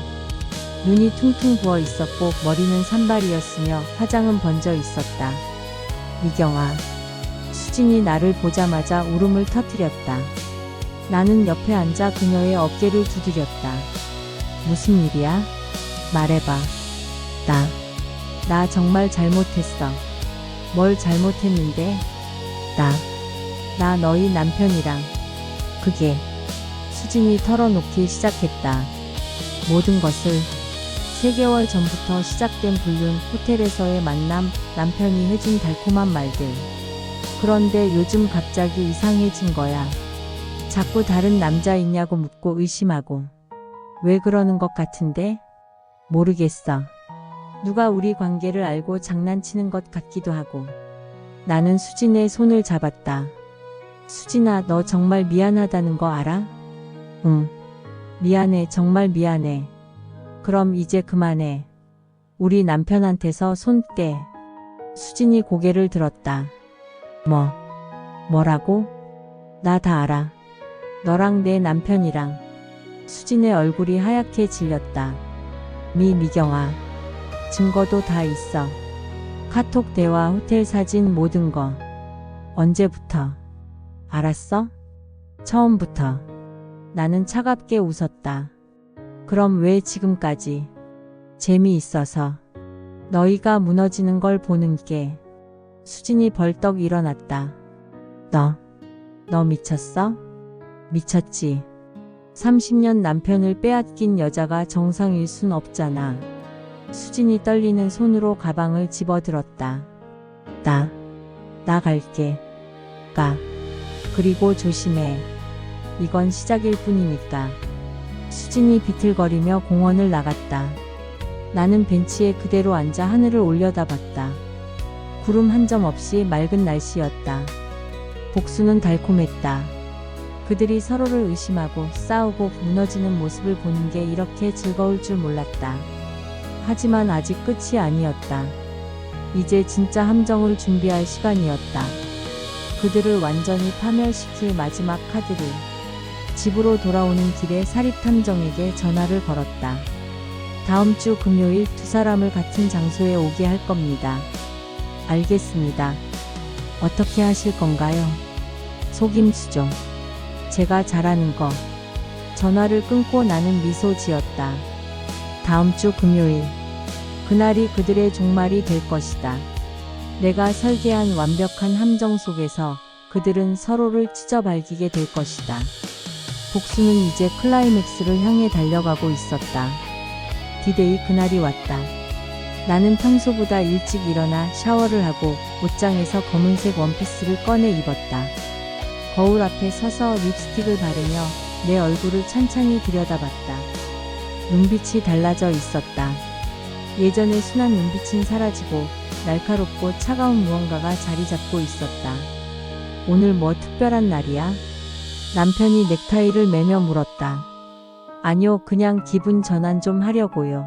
눈이 퉁퉁 부어 있었고 머리는 산발이었으며 화장은 번져 있었다. 미경아. 수진이 나를 보자마자 울음을 터뜨렸다. 나는 옆에 앉아 그녀의 어깨를 두드렸다. 무슨 일이야? 말해봐. 나 정말 잘못했어. 뭘 잘못했는데? 나 너희 남편이랑. 그게. 수진이 털어놓기 시작했다. 모든 것을. 3개월 전부터 시작된 불륜, 호텔에서의 만남, 남편이 해준 달콤한 말들. 그런데 요즘 갑자기 이상해진 거야. 자꾸 다른 남자 있냐고 묻고 의심하고. 왜 그러는 것 같은데? 모르겠어. 누가 우리 관계를 알고 장난치는 것 같기도 하고. 나는 수진의 손을 잡았다. 수진아, 너 정말 미안하다는 거 알아? 응. 미안해, 정말 미안해. 그럼 이제 그만해. 우리 남편한테서 손 떼. 수진이 고개를 들었다. 뭐라고? 나 다 알아. 너랑 내 남편이랑. 수진의 얼굴이 하얗게 질렸다. 미경아. 증거도 다 있어. 카톡 대화, 호텔 사진, 모든 거. 언제부터? 알았어? 처음부터. 나는 차갑게 웃었다. 그럼 왜 지금까지? 재미있어서. 너희가 무너지는 걸 보는 게. 수진이 벌떡 일어났다. 너 미쳤어? 미쳤지. 30년 남편을 빼앗긴 여자가 정상일 순 없잖아. 수진이 떨리는 손으로 가방을 집어들었다. 나 갈게. 가. 그리고 조심해. 이건 시작일 뿐이니까. 수진이 비틀거리며 공원을 나갔다. 나는 벤치에 그대로 앉아 하늘을 올려다봤다. 구름 한 점 없이 맑은 날씨였다. 복수는 달콤했다. 그들이 서로를 의심하고 싸우고 무너지는 모습을 보는 게 이렇게 즐거울 줄 몰랐다. 하지만 아직 끝이 아니었다. 이제 진짜 함정을 준비할 시간이었다. 그들을 완전히 파멸시킬 마지막 카드를. 집으로 돌아오는 길에 사립탐정에게 전화를 걸었다. 다음 주 금요일 두 사람을 같은 장소에 오게 할 겁니다. 알겠습니다. 어떻게 하실 건가요? 속임수죠. 제가 잘하는 거. 전화를 끊고 나는 미소 지었다. 다음 주 금요일. 그날이 그들의 종말이 될 것이다. 내가 설계한 완벽한 함정 속에서 그들은 서로를 찢어발기게 될 것이다. 복수는 이제 클라이맥스를 향해 달려가고 있었다. 디데이 그날이 왔다. 나는 평소보다 일찍 일어나 샤워를 하고 옷장에서 검은색 원피스를 꺼내 입었다. 거울 앞에 서서 립스틱을 바르며 내 얼굴을 찬찬히 들여다봤다. 눈빛이 달라져 있었다. 예전의 순한 눈빛은 사라지고 날카롭고 차가운 무언가가 자리 잡고 있었다. 오늘 뭐 특별한 날이야? 남편이 넥타이를 매며 물었다. 아니요, 그냥 기분 전환 좀 하려고요.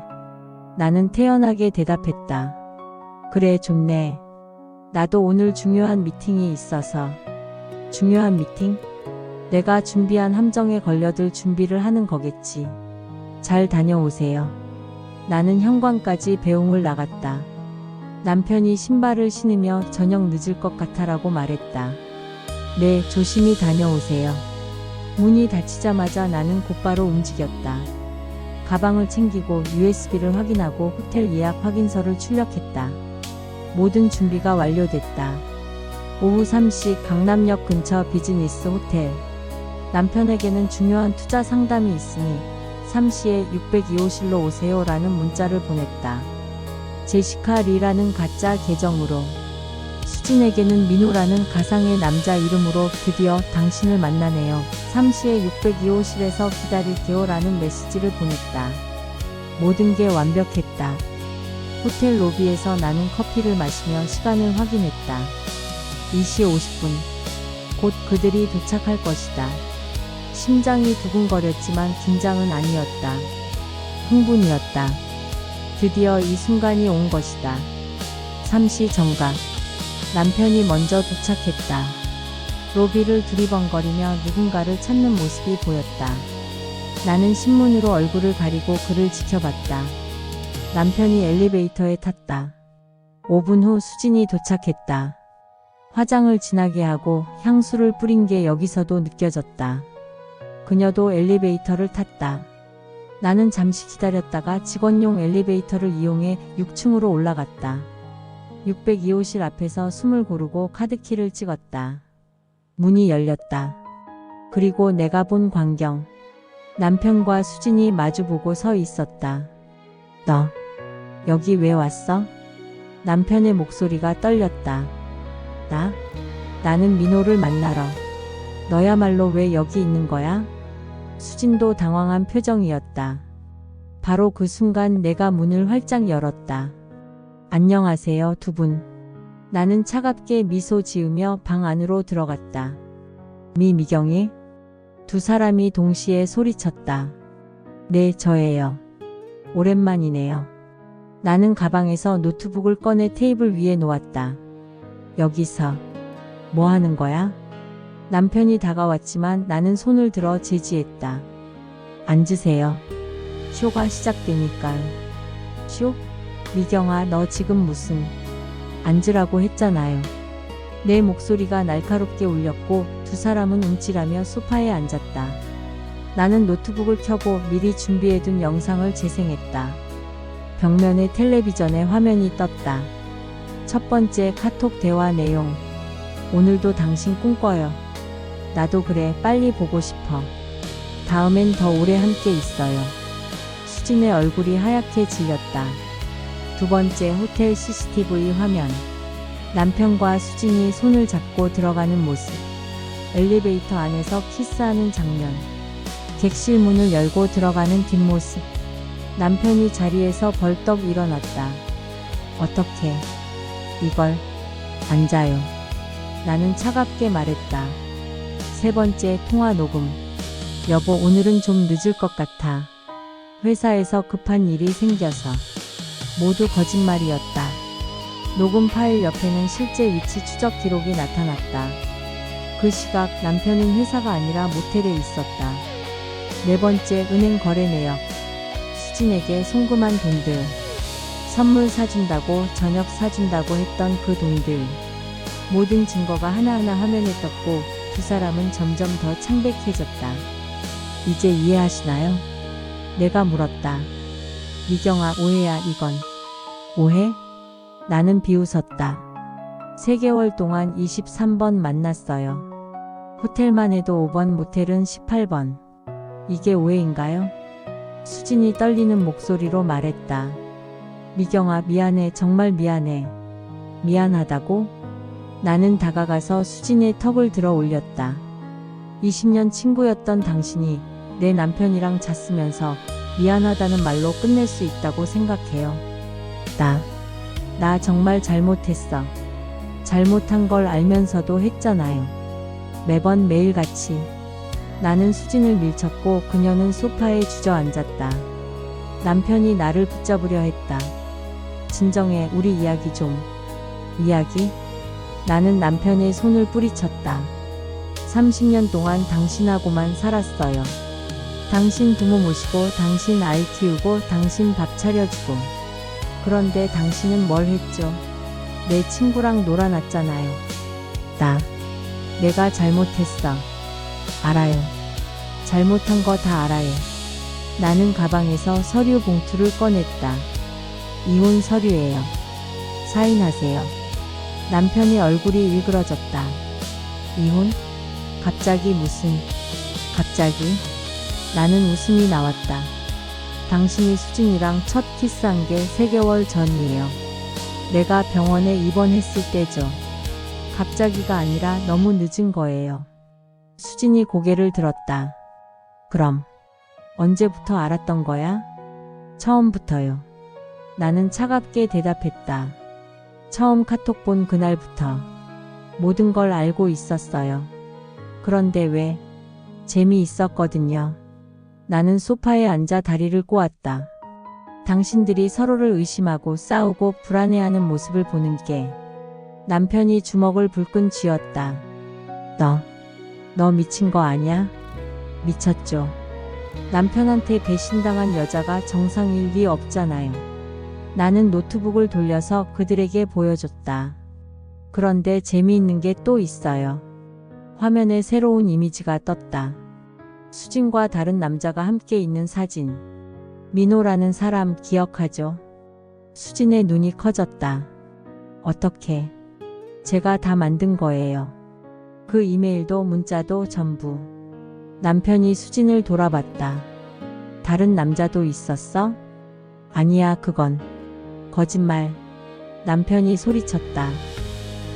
나는 태연하게 대답했다. 그래, 좋네. 나도 오늘 중요한 미팅이 있어서. 중요한 미팅? 내가 준비한 함정에 걸려들 준비를 하는 거겠지. 잘 다녀오세요. 나는 현관까지 배웅을 나갔다. 남편이 신발을 신으며 저녁 늦을 것 같아라고 말했다. 네, 조심히 다녀오세요. 문이 닫히자마자 나는 곧바로 움직였다. 가방을 챙기고 USB를 확인하고 호텔 예약 확인서를 출력했다. 모든 준비가 완료됐다. 오후 3시 강남역 근처 비즈니스 호텔. 남편에게는 중요한 투자 상담이 있으니 3시에 602호실로 오세요 라는 문자를 보냈다. 제시카 리라는 가짜 계정으로. 수진에게는 민호라는 가상의 남자 이름으로 드디어 당신을 만나네요. 3시에 602호실에서 기다릴게요 라는 메시지를 보냈다. 모든 게 완벽했다. 호텔 로비에서 나는 커피를 마시며 시간을 확인했다. 2시 50분. 곧 그들이 도착할 것이다. 심장이 두근거렸지만 긴장은 아니었다. 흥분이었다. 드디어 이 순간이 온 것이다. 3시 정각. 남편이 먼저 도착했다. 로비를 두리번거리며 누군가를 찾는 모습이 보였다. 나는 신문으로 얼굴을 가리고 그를 지켜봤다. 남편이 엘리베이터에 탔다. 5분 후 수진이 도착했다. 화장을 진하게 하고 향수를 뿌린 게 여기서도 느껴졌다. 그녀도 엘리베이터를 탔다. 나는 잠시 기다렸다가 직원용 엘리베이터를 이용해 6층으로 올라갔다. 602호실 앞에서 숨을 고르고 카드키를 찍었다. 문이 열렸다. 그리고 내가 본 광경. 남편과 수진이 마주보고 서 있었다. 너, 여기 왜 왔어? 남편의 목소리가 떨렸다. 나는 민호를 만나러. 너야말로 왜 여기 있는 거야? 수진도 당황한 표정이었다. 바로 그 순간 내가 문을 활짝 열었다. 안녕하세요, 두 분. 나는 차갑게 미소 지으며 방 안으로 들어갔다. 미경이? 두 사람이 동시에 소리쳤다. 네, 저예요. 오랜만이네요. 나는 가방에서 노트북을 꺼내 테이블 위에 놓았다. 여기서 뭐 하는 거야? 남편이 다가왔지만 나는 손을 들어 제지했다. 앉으세요. 쇼가 시작되니까요. 쇼? 미경아, 너 지금 무슨... 앉으라고 했잖아요. 내 목소리가 날카롭게 울렸고 두 사람은 움찔하며 소파에 앉았다. 나는 노트북을 켜고 미리 준비해둔 영상을 재생했다. 벽면에 텔레비전의 화면이 떴다. 첫 번째 카톡 대화 내용. 오늘도 당신 꿈꿔요. 나도 그래, 빨리 보고 싶어. 다음엔 더 오래 함께 있어요. 수진의 얼굴이 하얗게 질렸다. 두 번째 호텔 CCTV 화면. 남편과 수진이 손을 잡고 들어가는 모습. 엘리베이터 안에서 키스하는 장면. 객실 문을 열고 들어가는 뒷모습. 남편이 자리에서 벌떡 일어났다. 어떻게 이걸? 앉아요. 나는 차갑게 말했다. 세 번째 통화 녹음. 여보, 오늘은 좀 늦을 것 같아. 회사에서 급한 일이 생겨서. 모두 거짓말이었다. 녹음 파일 옆에는 실제 위치 추적 기록이 나타났다. 그 시각 남편은 회사가 아니라 모텔에 있었다. 네 번째 은행 거래 내역. 수진에게 송금한 돈들. 선물 사준다고, 저녁 사준다고 했던 그 돈들. 모든 증거가 하나하나 화면에 떴고 두 사람은 점점 더 창백해졌다. 이제 이해하시나요? 내가 물었다. 미경아, 오해야 이건. 오해? 나는 비웃었다. 3개월 동안 23번 만났어요. 호텔만 해도 5번, 모텔은 18번. 이게 오해인가요? 수진이 떨리는 목소리로 말했다. 미경아, 미안해, 정말 미안해. 미안하다고? 나는 다가가서 수진의 턱을 들어 올렸다. 20년 친구였던 당신이 내 남편이랑 잤으면서 미안하다는 말로 끝낼 수 있다고 생각해요. 나 정말 잘못했어. 잘못한 걸 알면서도 했잖아요. 매번 매일같이. 나는 수진을 밀쳤고 그녀는 소파에 주저앉았다. 남편이 나를 붙잡으려 했다. 진정해, 우리 이야기 좀. 이야기? 나는 남편의 손을 뿌리쳤다. 30년 동안 당신하고만 살았어요. 당신 부모 모시고, 당신 아이 키우고, 당신 밥 차려주고. 그런데 당신은 뭘 했죠? 내 친구랑 놀아놨잖아요. 내가 잘못했어. 알아요. 잘못한 거 다 알아요. 나는 가방에서 서류 봉투를 꺼냈다. 이혼 서류예요. 사인하세요. 남편의 얼굴이 일그러졌다. 이혼? 갑자기 무슨... 갑자기? 나는 웃음이 나왔다. 당신이 수진이랑 첫 키스한 게 3개월 전이에요. 내가 병원에 입원했을 때죠. 갑자기가 아니라 너무 늦은 거예요. 수진이 고개를 들었다. 그럼 언제부터 알았던 거야? 처음부터요. 나는 차갑게 대답했다. 처음 카톡 본 그날부터 모든 걸 알고 있었어요. 그런데 왜? 재미있었거든요. 나는 소파에 앉아 다리를 꼬았다. 당신들이 서로를 의심하고 싸우고 불안해하는 모습을 보는 게. 남편이 주먹을 불끈 쥐었다. 너 미친 거 아냐? 미쳤죠. 남편한테 배신당한 여자가 정상일 리 없잖아요. 나는 노트북을 돌려서 그들에게 보여줬다. 그런데 재미있는 게 또 있어요. 화면에 새로운 이미지가 떴다. 수진과 다른 남자가 함께 있는 사진. 민호라는 사람 기억하죠? 수진의 눈이 커졌다. 어떻게? 제가 다 만든 거예요. 그 이메일도 문자도 전부. 남편이 수진을 돌아봤다. 다른 남자도 있었어? 아니야, 그건 거짓말. 남편이 소리쳤다.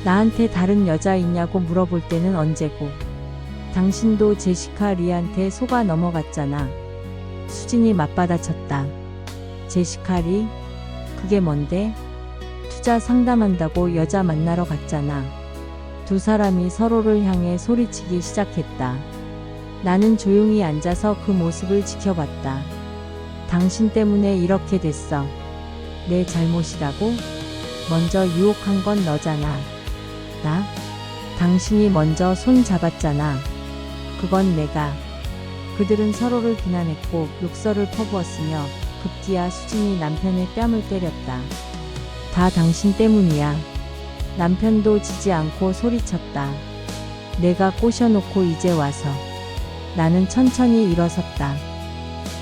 나한테 다른 여자 있냐고 물어볼 때는 언제고. 당신도 제시카 리한테 속아 넘어갔잖아. 수진이 맞받아쳤다. 제시카 리? 그게 뭔데? 투자 상담한다고 여자 만나러 갔잖아. 두 사람이 서로를 향해 소리치기 시작했다. 나는 조용히 앉아서 그 모습을 지켜봤다. 당신 때문에 이렇게 됐어. 내 잘못이라고? 먼저 유혹한 건 너잖아. 나? 당신이 먼저 손 잡았잖아. 그건 내가. 그들은 서로를 비난했고 욕설을 퍼부었으며 급기야 수진이 남편의 뺨을 때렸다. 다 당신 때문이야. 남편도 지지 않고 소리쳤다. 내가 꼬셔놓고 이제 와서. 나는 천천히 일어섰다.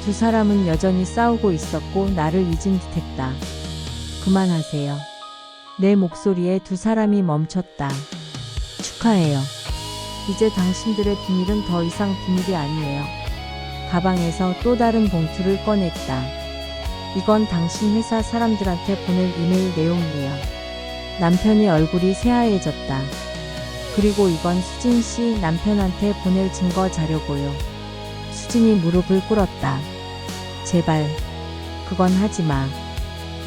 두 사람은 여전히 싸우고 있었고 나를 잊은 듯했다. 그만하세요. 내 목소리에 두 사람이 멈췄다. 축하해요. 이제 당신들의 비밀은 더 이상 비밀이 아니에요. 가방에서 또 다른 봉투를 꺼냈다. 이건 당신 회사 사람들한테 보낼 이메일 내용이에요. 남편의 얼굴이 새하얘졌다. 그리고 이건 수진 씨 남편한테 보낼 증거 자료고요. 수진이 무릎을 꿇었다. 제발, 그건 하지 마.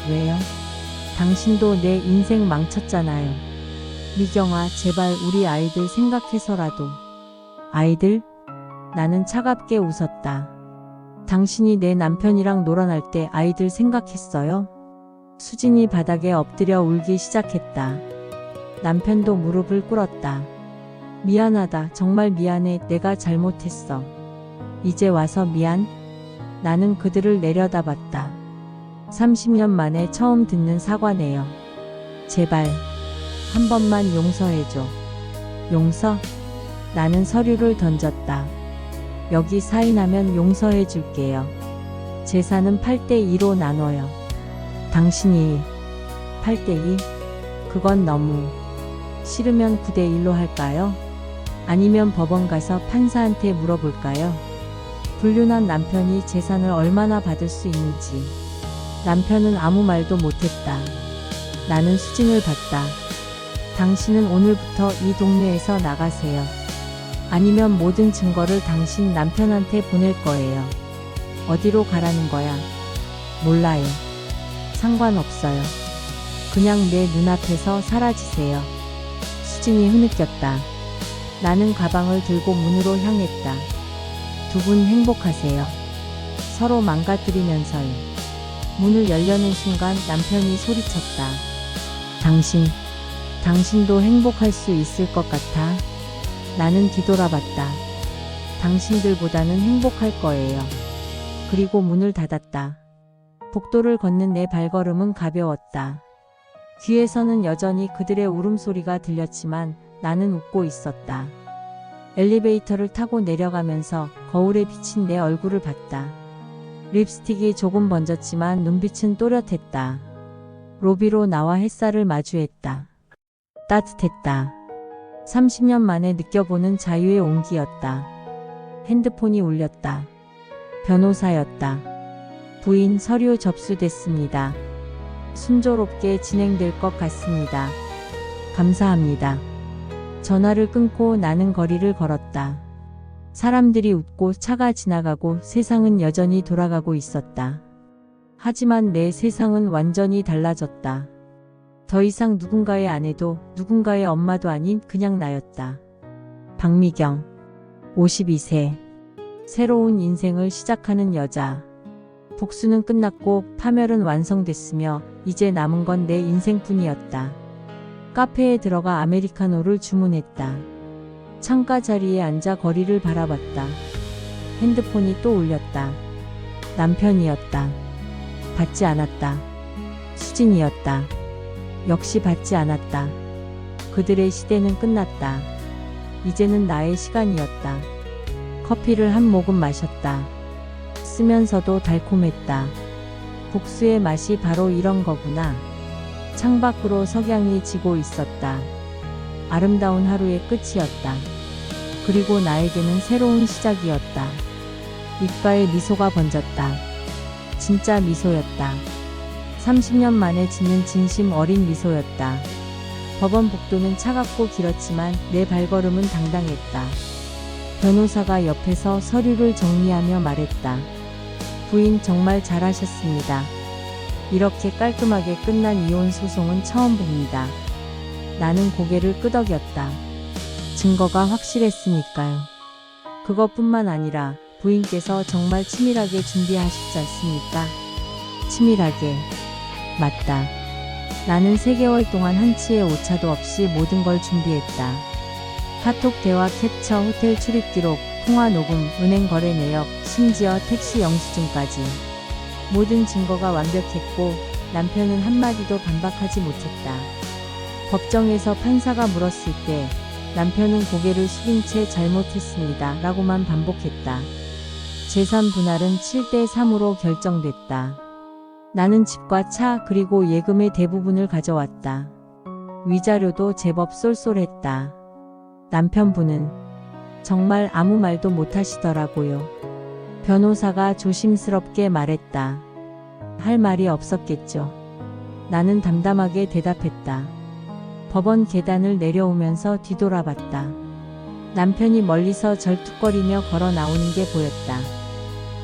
왜요? 당신도 내 인생 망쳤잖아요. 미경아, 제발 우리 아이들 생각해서라도. 아이들? 나는 차갑게 웃었다. 당신이 내 남편이랑 놀아날 때 아이들 생각했어요? 수진이 바닥에 엎드려 울기 시작했다. 남편도 무릎을 꿇었다. 미안하다. 정말 미안해. 내가 잘못했어. 이제 와서 미안? 나는 그들을 내려다봤다. 30년 만에 처음 듣는 사과네요. 제발, 한 번만 용서해줘. 용서? 나는 서류를 던졌다. 여기 사인하면 용서해줄게요. 재산은 8대2로 나눠요. 당신이 8대2? 그건 너무. 싫으면 9대1로 할까요? 아니면 법원 가서 판사한테 물어볼까요? 불륜한 남편이 재산을 얼마나 받을 수 있는지. 남편은 아무 말도 못했다. 나는 수진을 봤다. 당신은 오늘부터 이 동네에서 나가세요. 아니면 모든 증거를 당신 남편한테 보낼 거예요. 어디로 가라는 거야? 몰라요. 상관없어요. 그냥 내 눈앞에서 사라지세요. 수진이 흐느꼈다. 나는 가방을 들고 문으로 향했다. 두 분 행복하세요. 서로 망가뜨리면서요. 문을 열려는 순간 남편이 소리쳤다. 당신도 행복할 수 있을 것 같아. 나는 뒤돌아봤다. 당신들보다는 행복할 거예요. 그리고 문을 닫았다. 복도를 걷는 내 발걸음은 가벼웠다. 귀에서는 여전히 그들의 울음소리가 들렸지만 나는 웃고 있었다. 엘리베이터를 타고 내려가면서 거울에 비친 내 얼굴을 봤다. 립스틱이 조금 번졌지만 눈빛은 또렷했다. 로비로 나와 햇살을 마주했다. 따뜻했다. 30년 만에 느껴보는 자유의 온기였다. 핸드폰이 울렸다. 변호사였다. 부인 서류 접수됐습니다. 순조롭게 진행될 것 같습니다. 감사합니다. 전화를 끊고 나는 거리를 걸었다. 사람들이 웃고 차가 지나가고 세상은 여전히 돌아가고 있었다. 하지만 내 세상은 완전히 달라졌다. 더 이상 누군가의 아내도 누군가의 엄마도 아닌 그냥 나였다. 박미경, 52세. 새로운 인생을 시작하는 여자. 복수는 끝났고 파멸은 완성됐으며 이제 남은 건 내 인생뿐이었다. 카페에 들어가 아메리카노를 주문했다. 창가 자리에 앉아 거리를 바라봤다. 핸드폰이 또 울렸다. 남편이었다. 받지 않았다. 수진이었다. 역시 받지 않았다. 그들의 시대는 끝났다. 이제는 나의 시간이었다. 커피를 한 모금 마셨다. 쓰면서도 달콤했다. 복수의 맛이 바로 이런 거구나. 창밖으로 석양이 지고 있었다. 아름다운 하루의 끝이었다. 그리고 나에게는 새로운 시작이었다. 입가에 미소가 번졌다. 진짜 미소였다. 30년 만에 짓는 진심 어린 미소였다. 법원 복도는 차갑고 길었지만 내 발걸음은 당당했다. 변호사가 옆에서 서류를 정리하며 말했다. 부인 정말 잘하셨습니다. 이렇게 깔끔하게 끝난 이혼 소송은 처음 봅니다. 나는 고개를 끄덕였다. 증거가 확실했으니까요. 그것뿐만 아니라 부인께서 정말 치밀하게 준비하셨지 않습니까? 치밀하게. 맞다. 나는 3개월 동안 한치의 오차도 없이 모든 걸 준비했다. 카톡 대화 캡처, 호텔 출입 기록, 통화 녹음, 은행 거래 내역, 심지어 택시 영수증까지. 모든 증거가 완벽했고 남편은 한마디도 반박하지 못했다. 법정에서 판사가 물었을 때 남편은 고개를 숙인 채 잘못했습니다 라고만 반복했다. 재산 분할은 7대3으로 결정됐다. 나는 집과 차 그리고 예금의 대부분을 가져왔다. 위자료도 제법 쏠쏠했다. 남편분은 정말 아무 말도 못하시더라고요. 변호사가 조심스럽게 말했다. 할 말이 없었겠죠. 나는 담담하게 대답했다. 법원 계단을 내려오면서 뒤돌아봤다. 남편이 멀리서 절뚝거리며 걸어 나오는 게 보였다.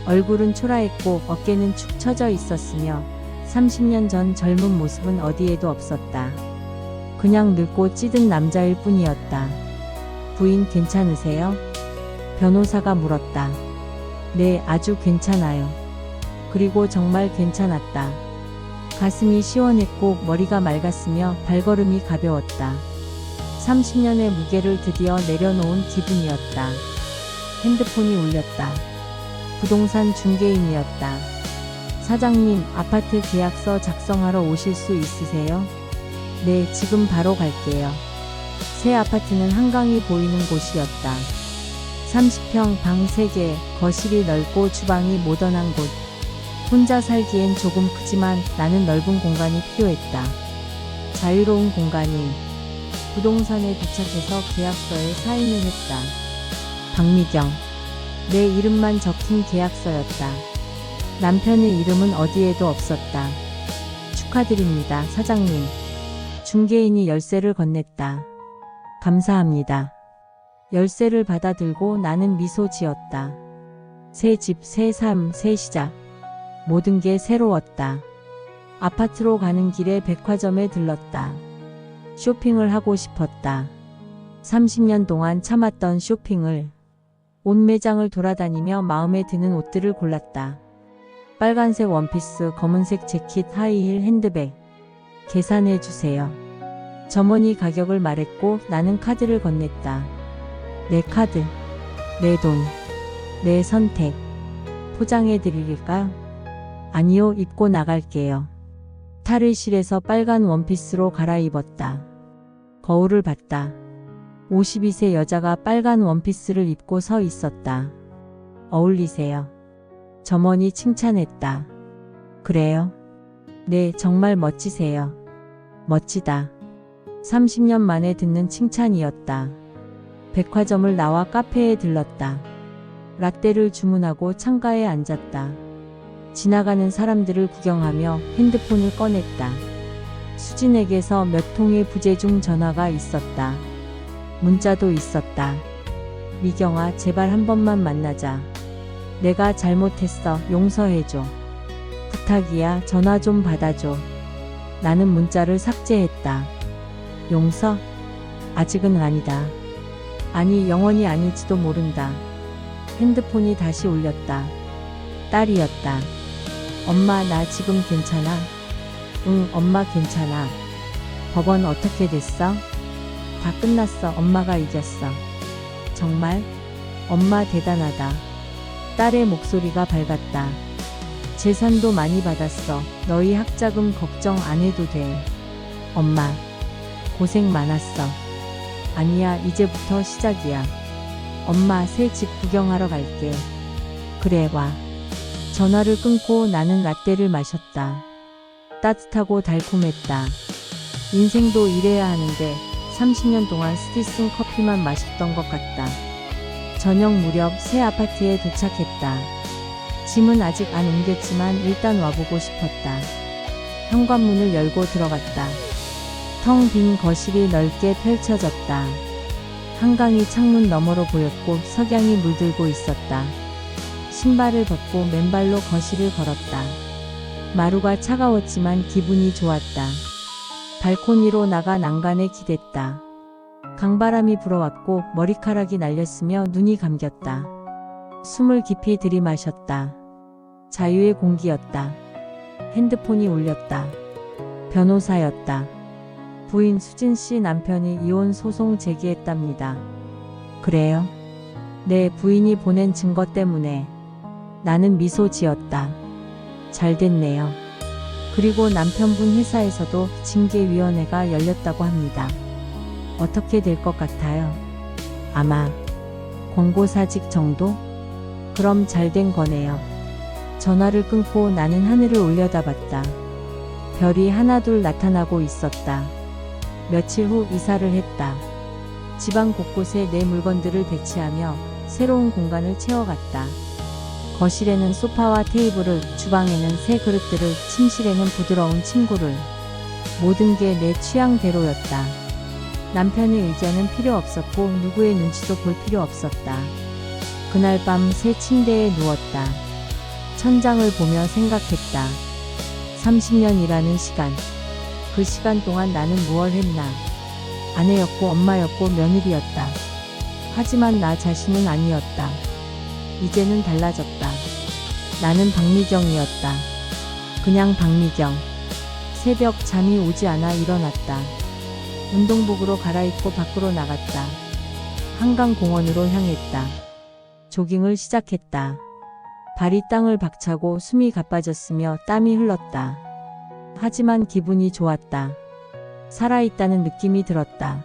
얼굴은 초라했고 어깨는 축 처져 있었으며 30년 전 젊은 모습은 어디에도 없었다. 그냥 늙고 찌든 남자일 뿐이었다. 부인 괜찮으세요? 변호사가 물었다. 네, 아주 괜찮아요. 그리고 정말 괜찮았다. 가슴이 시원했고 머리가 맑았으며 발걸음이 가벼웠다. 30년의 무게를 드디어 내려놓은 기분이었다. 핸드폰이 울렸다. 부동산 중개인이었다. 사장님, 아파트 계약서 작성하러 오실 수 있으세요? 네, 지금 바로 갈게요. 새 아파트는 한강이 보이는 곳이었다. 30평 방 3개, 거실이 넓고 주방이 모던한 곳. 혼자 살기엔 조금 크지만 나는 넓은 공간이 필요했다. 자유로운 공간이. 부동산에 도착해서 계약서에 사인을 했다. 박미경. 내 이름만 적힌 계약서였다. 남편의 이름은 어디에도 없었다. 축하드립니다, 사장님. 중개인이 열쇠를 건넸다. 감사합니다. 열쇠를 받아들고 나는 미소 지었다. 새 집, 새 삶, 새 시작. 모든 게 새로웠다. 아파트로 가는 길에 백화점에 들렀다. 쇼핑을 하고 싶었다. 30년 동안 참았던 쇼핑을. 옷 매장을 돌아다니며 마음에 드는 옷들을 골랐다. 빨간색 원피스, 검은색 재킷, 하이힐, 핸드백. 계산해 주세요. 점원이 가격을 말했고 나는 카드를 건넸다. 내 카드, 내 돈, 내 선택. 포장해 드릴까? 아니요, 입고 나갈게요. 탈의실에서 빨간 원피스로 갈아입었다. 거울을 봤다. 52세 여자가 빨간 원피스를 입고 서 있었다. 어울리세요. 점원이 칭찬했다. 그래요? 네, 정말 멋지세요. 멋지다. 30년 만에 듣는 칭찬이었다. 백화점을 나와 카페에 들렀다. 라떼를 주문하고 창가에 앉았다. 지나가는 사람들을 구경하며 핸드폰을 꺼냈다. 수진에게서 몇 통의 부재중 전화가 있었다. 문자도 있었다. 미경아, 제발 한 번만 만나자. 내가 잘못했어. 용서해줘. 부탁이야. 전화 좀 받아줘. 나는 문자를 삭제했다. 용서? 아직은 아니다. 아니, 영원히 아닐지도 모른다. 핸드폰이 다시 울렸다. 딸이었다. 엄마, 나 지금 괜찮아? 응, 엄마 괜찮아. 법원 어떻게 됐어? 다 끝났어. 엄마가 이겼어. 정말? 엄마 대단하다. 딸의 목소리가 밝았다. 재산도 많이 받았어. 너희 학자금 걱정 안 해도 돼. 엄마, 고생 많았어. 아니야, 이제부터 시작이야. 엄마, 새 집 구경하러 갈게. 그래, 와. 전화를 끊고 나는 라떼를 마셨다. 따뜻하고 달콤했다. 인생도 이래야 하는데 30년 동안 스티슨 커피만 마셨던 것 같다. 저녁 무렵 새 아파트에 도착했다. 짐은 아직 안 옮겼지만 일단 와보고 싶었다. 현관문을 열고 들어갔다. 텅 빈 거실이 넓게 펼쳐졌다. 한강이 창문 너머로 보였고 석양이 물들고 있었다. 신발을 벗고 맨발로 거실을 걸었다. 마루가 차가웠지만 기분이 좋았다. 발코니로 나가 난간에 기댔다. 강바람이 불어왔고 머리카락이 날렸으며 눈이 감겼다. 숨을 깊이 들이마셨다. 자유의 공기였다. 핸드폰이 울렸다. 변호사였다. 부인 수진 씨 남편이 이혼 소송 제기했답니다. 그래요? 내 부인이 보낸 증거 때문에. 나는 미소 지었다. 잘 됐네요. 그리고 남편분 회사에서도 징계위원회가 열렸다고 합니다. 어떻게 될 것 같아요? 아마 권고사직 정도? 그럼 잘 된 거네요. 전화를 끊고 나는 하늘을 올려다봤다. 별이 하나둘 나타나고 있었다. 며칠 후 이사를 했다. 집안 곳곳에 내 물건들을 배치하며 새로운 공간을 채워갔다. 거실에는 소파와 테이블을, 주방에는 새 그릇들을, 침실에는 부드러운 침구를. 모든 게 내 취향대로였다. 남편의 의견은 필요 없었고 누구의 눈치도 볼 필요 없었다. 그날 밤 새 침대에 누웠다. 천장을 보며 생각했다. 30년 일하는 시간. 그 시간 동안 나는 무얼 했나. 아내였고 엄마였고 며느리였다. 하지만 나 자신은 아니었다. 이제는 달라졌다. 나는 박미경이었다. 그냥 박미경. 새벽 잠이 오지 않아 일어났다. 운동복으로 갈아입고 밖으로 나갔다. 한강공원으로 향했다. 조깅을 시작했다. 발이 땅을 박차고 숨이 가빠졌으며 땀이 흘렀다. 하지만 기분이 좋았다. 살아있다는 느낌이 들었다.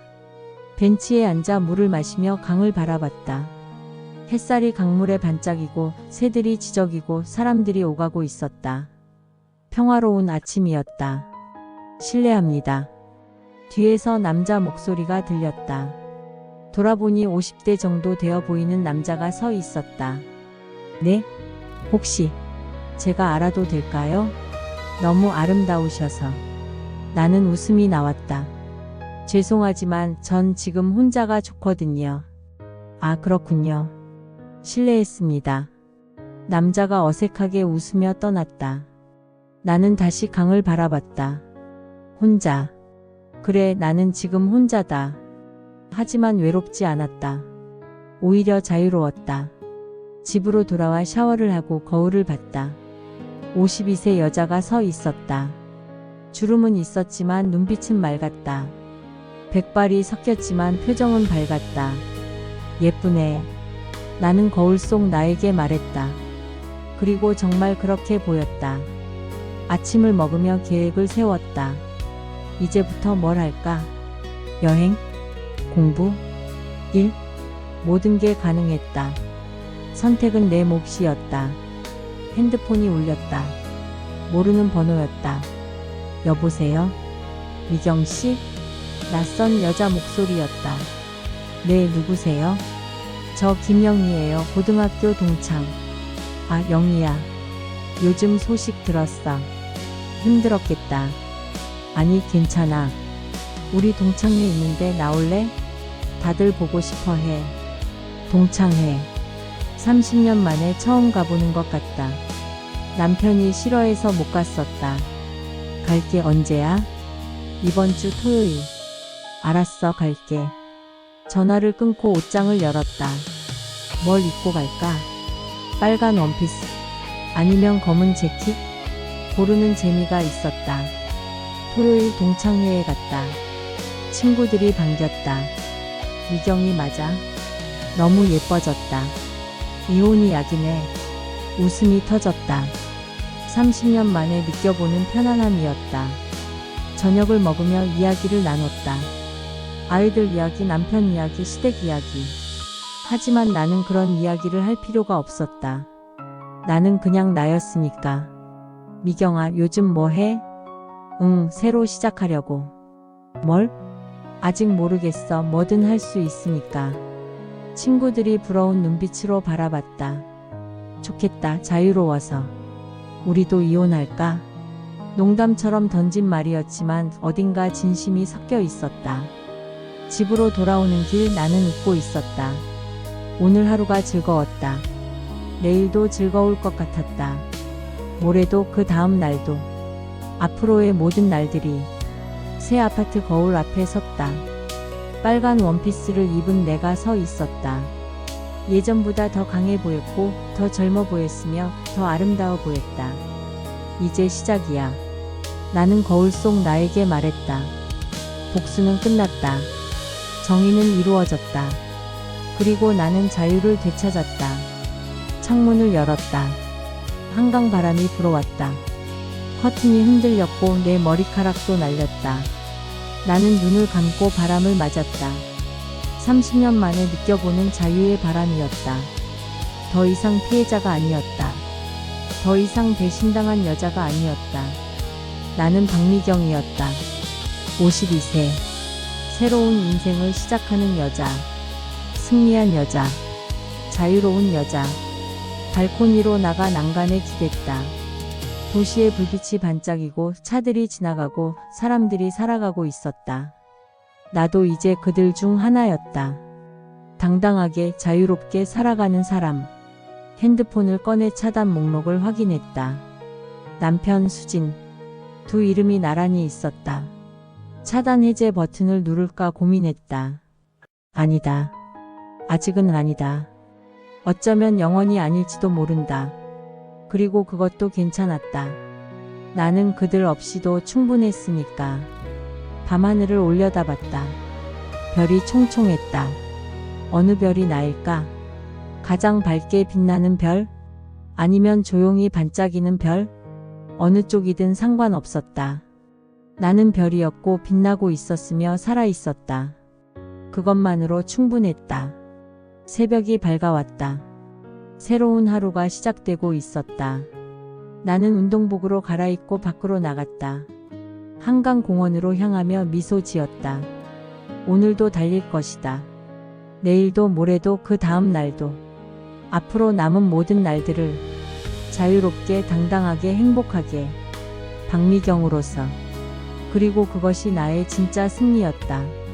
벤치에 앉아 물을 마시며 강을 바라봤다. 햇살이 강물에 반짝이고 새들이 지저귀고 사람들이 오가고 있었다. 평화로운 아침이었다. 실례합니다. 뒤에서 남자 목소리가 들렸다. 돌아보니 50대 정도 되어 보이는 남자가 서 있었다. 네? 혹시 제가 알아도 될까요? 너무 아름다우셔서. 나는 웃음이 나왔다. 죄송하지만 전 지금 혼자가 좋거든요. 아, 그렇군요. 실례했습니다. 남자가 어색하게 웃으며 떠났다. 나는 다시 강을 바라봤다. 혼자. 그래, 나는 지금 혼자다. 하지만 외롭지 않았다. 오히려 자유로웠다. 집으로 돌아와 샤워를 하고 거울을 봤다. 52세 여자가 서 있었다. 주름은 있었지만 눈빛은 맑았다. 백발이 섞였지만 표정은 밝았다. 예쁘네. 나는 거울 속 나에게 말했다. 그리고 정말 그렇게 보였다. 아침을 먹으며 계획을 세웠다. 이제부터 뭘 할까? 여행? 공부? 일? 모든 게 가능했다. 선택은 내 몫이었다. 핸드폰이 울렸다. 모르는 번호였다. 여보세요? 미경씨? 낯선 여자 목소리였다. 네, 누구세요? 저 김영희예요. 고등학교 동창. 아, 영희야. 요즘 소식 들었어. 힘들었겠다. 아니, 괜찮아. 우리 동창회 있는데 나올래? 다들 보고 싶어 해. 동창회. 30년 만에 처음 가보는 것 같다. 남편이 싫어해서 못 갔었다. 갈게. 언제야? 이번 주 토요일. 알았어, 갈게. 전화를 끊고 옷장을 열었다. 뭘 입고 갈까? 빨간 원피스. 아니면 검은 재킷? 고르는 재미가 있었다. 토요일 동창회에 갔다. 친구들이 반겼다. 미경이 맞아? 너무 예뻐졌다. 이혼이 약이네. 웃음이 터졌다. 30년 만에 느껴보는 편안함이었다. 저녁을 먹으며 이야기를 나눴다. 아이들 이야기, 남편 이야기, 시댁 이야기. 하지만 나는 그런 이야기를 할 필요가 없었다. 나는 그냥 나였으니까. 미경아, 요즘 뭐 해? 응, 새로 시작하려고. 뭘? 아직 모르겠어. 뭐든 할 수 있으니까. 친구들이 부러운 눈빛으로 바라봤다. 좋겠다. 자유로워서. 우리도 이혼할까? 농담처럼 던진 말이었지만 어딘가 진심이 섞여 있었다. 집으로 돌아오는 길 나는 웃고 있었다. 오늘 하루가 즐거웠다. 내일도 즐거울 것 같았다. 모레도 그 다음 날도. 앞으로의 모든 날들이. 새 아파트 거울 앞에 섰다. 빨간 원피스를 입은 내가 서 있었다. 예전보다 더 강해 보였고 더 젊어 보였으며 더 아름다워 보였다. 이제 시작이야. 나는 거울 속 나에게 말했다. 복수는 끝났다. 정의는 이루어졌다. 그리고 나는 자유를 되찾았다. 창문을 열었다. 한강 바람이 불어왔다. 커튼이 흔들렸고 내 머리카락도 날렸다. 나는 눈을 감고 바람을 맞았다. 30년 만에 느껴보는 자유의 바람이었다. 더 이상 피해자가 아니었다. 더 이상 배신당한 여자가 아니었다. 나는 박미경이었다. 52세. 새로운 인생을 시작하는 여자. 승리한 여자. 자유로운 여자. 발코니로 나가 난간에 기댔다. 도시의 불빛이 반짝이고 차들이 지나가고 사람들이 살아가고 있었다. 나도 이제 그들 중 하나였다. 당당하게 자유롭게 살아가는 사람. 핸드폰을 꺼내 차단 목록을 확인했다. 남편 수진. 두 이름이 나란히 있었다. 차단 해제 버튼을 누를까 고민했다. 아니다. 아직은 아니다. 어쩌면 영원히 아닐지도 모른다. 그리고 그것도 괜찮았다. 나는 그들 없이도 충분했으니까. 밤하늘을 올려다봤다. 별이 총총했다. 어느 별이 나일까? 가장 밝게 빛나는 별? 아니면 조용히 반짝이는 별? 어느 쪽이든 상관없었다. 나는 별이었고 빛나고 있었으며 살아있었다. 그것만으로 충분했다. 새벽이 밝아왔다. 새로운 하루가 시작되고 있었다. 나는 운동복으로 갈아입고 밖으로 나갔다. 한강공원으로 향하며 미소 지었다. 오늘도 달릴 것이다. 내일도 모레도 그 다음 날도. 앞으로 남은 모든 날들을 자유롭게 당당하게 행복하게. 박미경으로서. 그리고 그것이 나의 진짜 승리였다.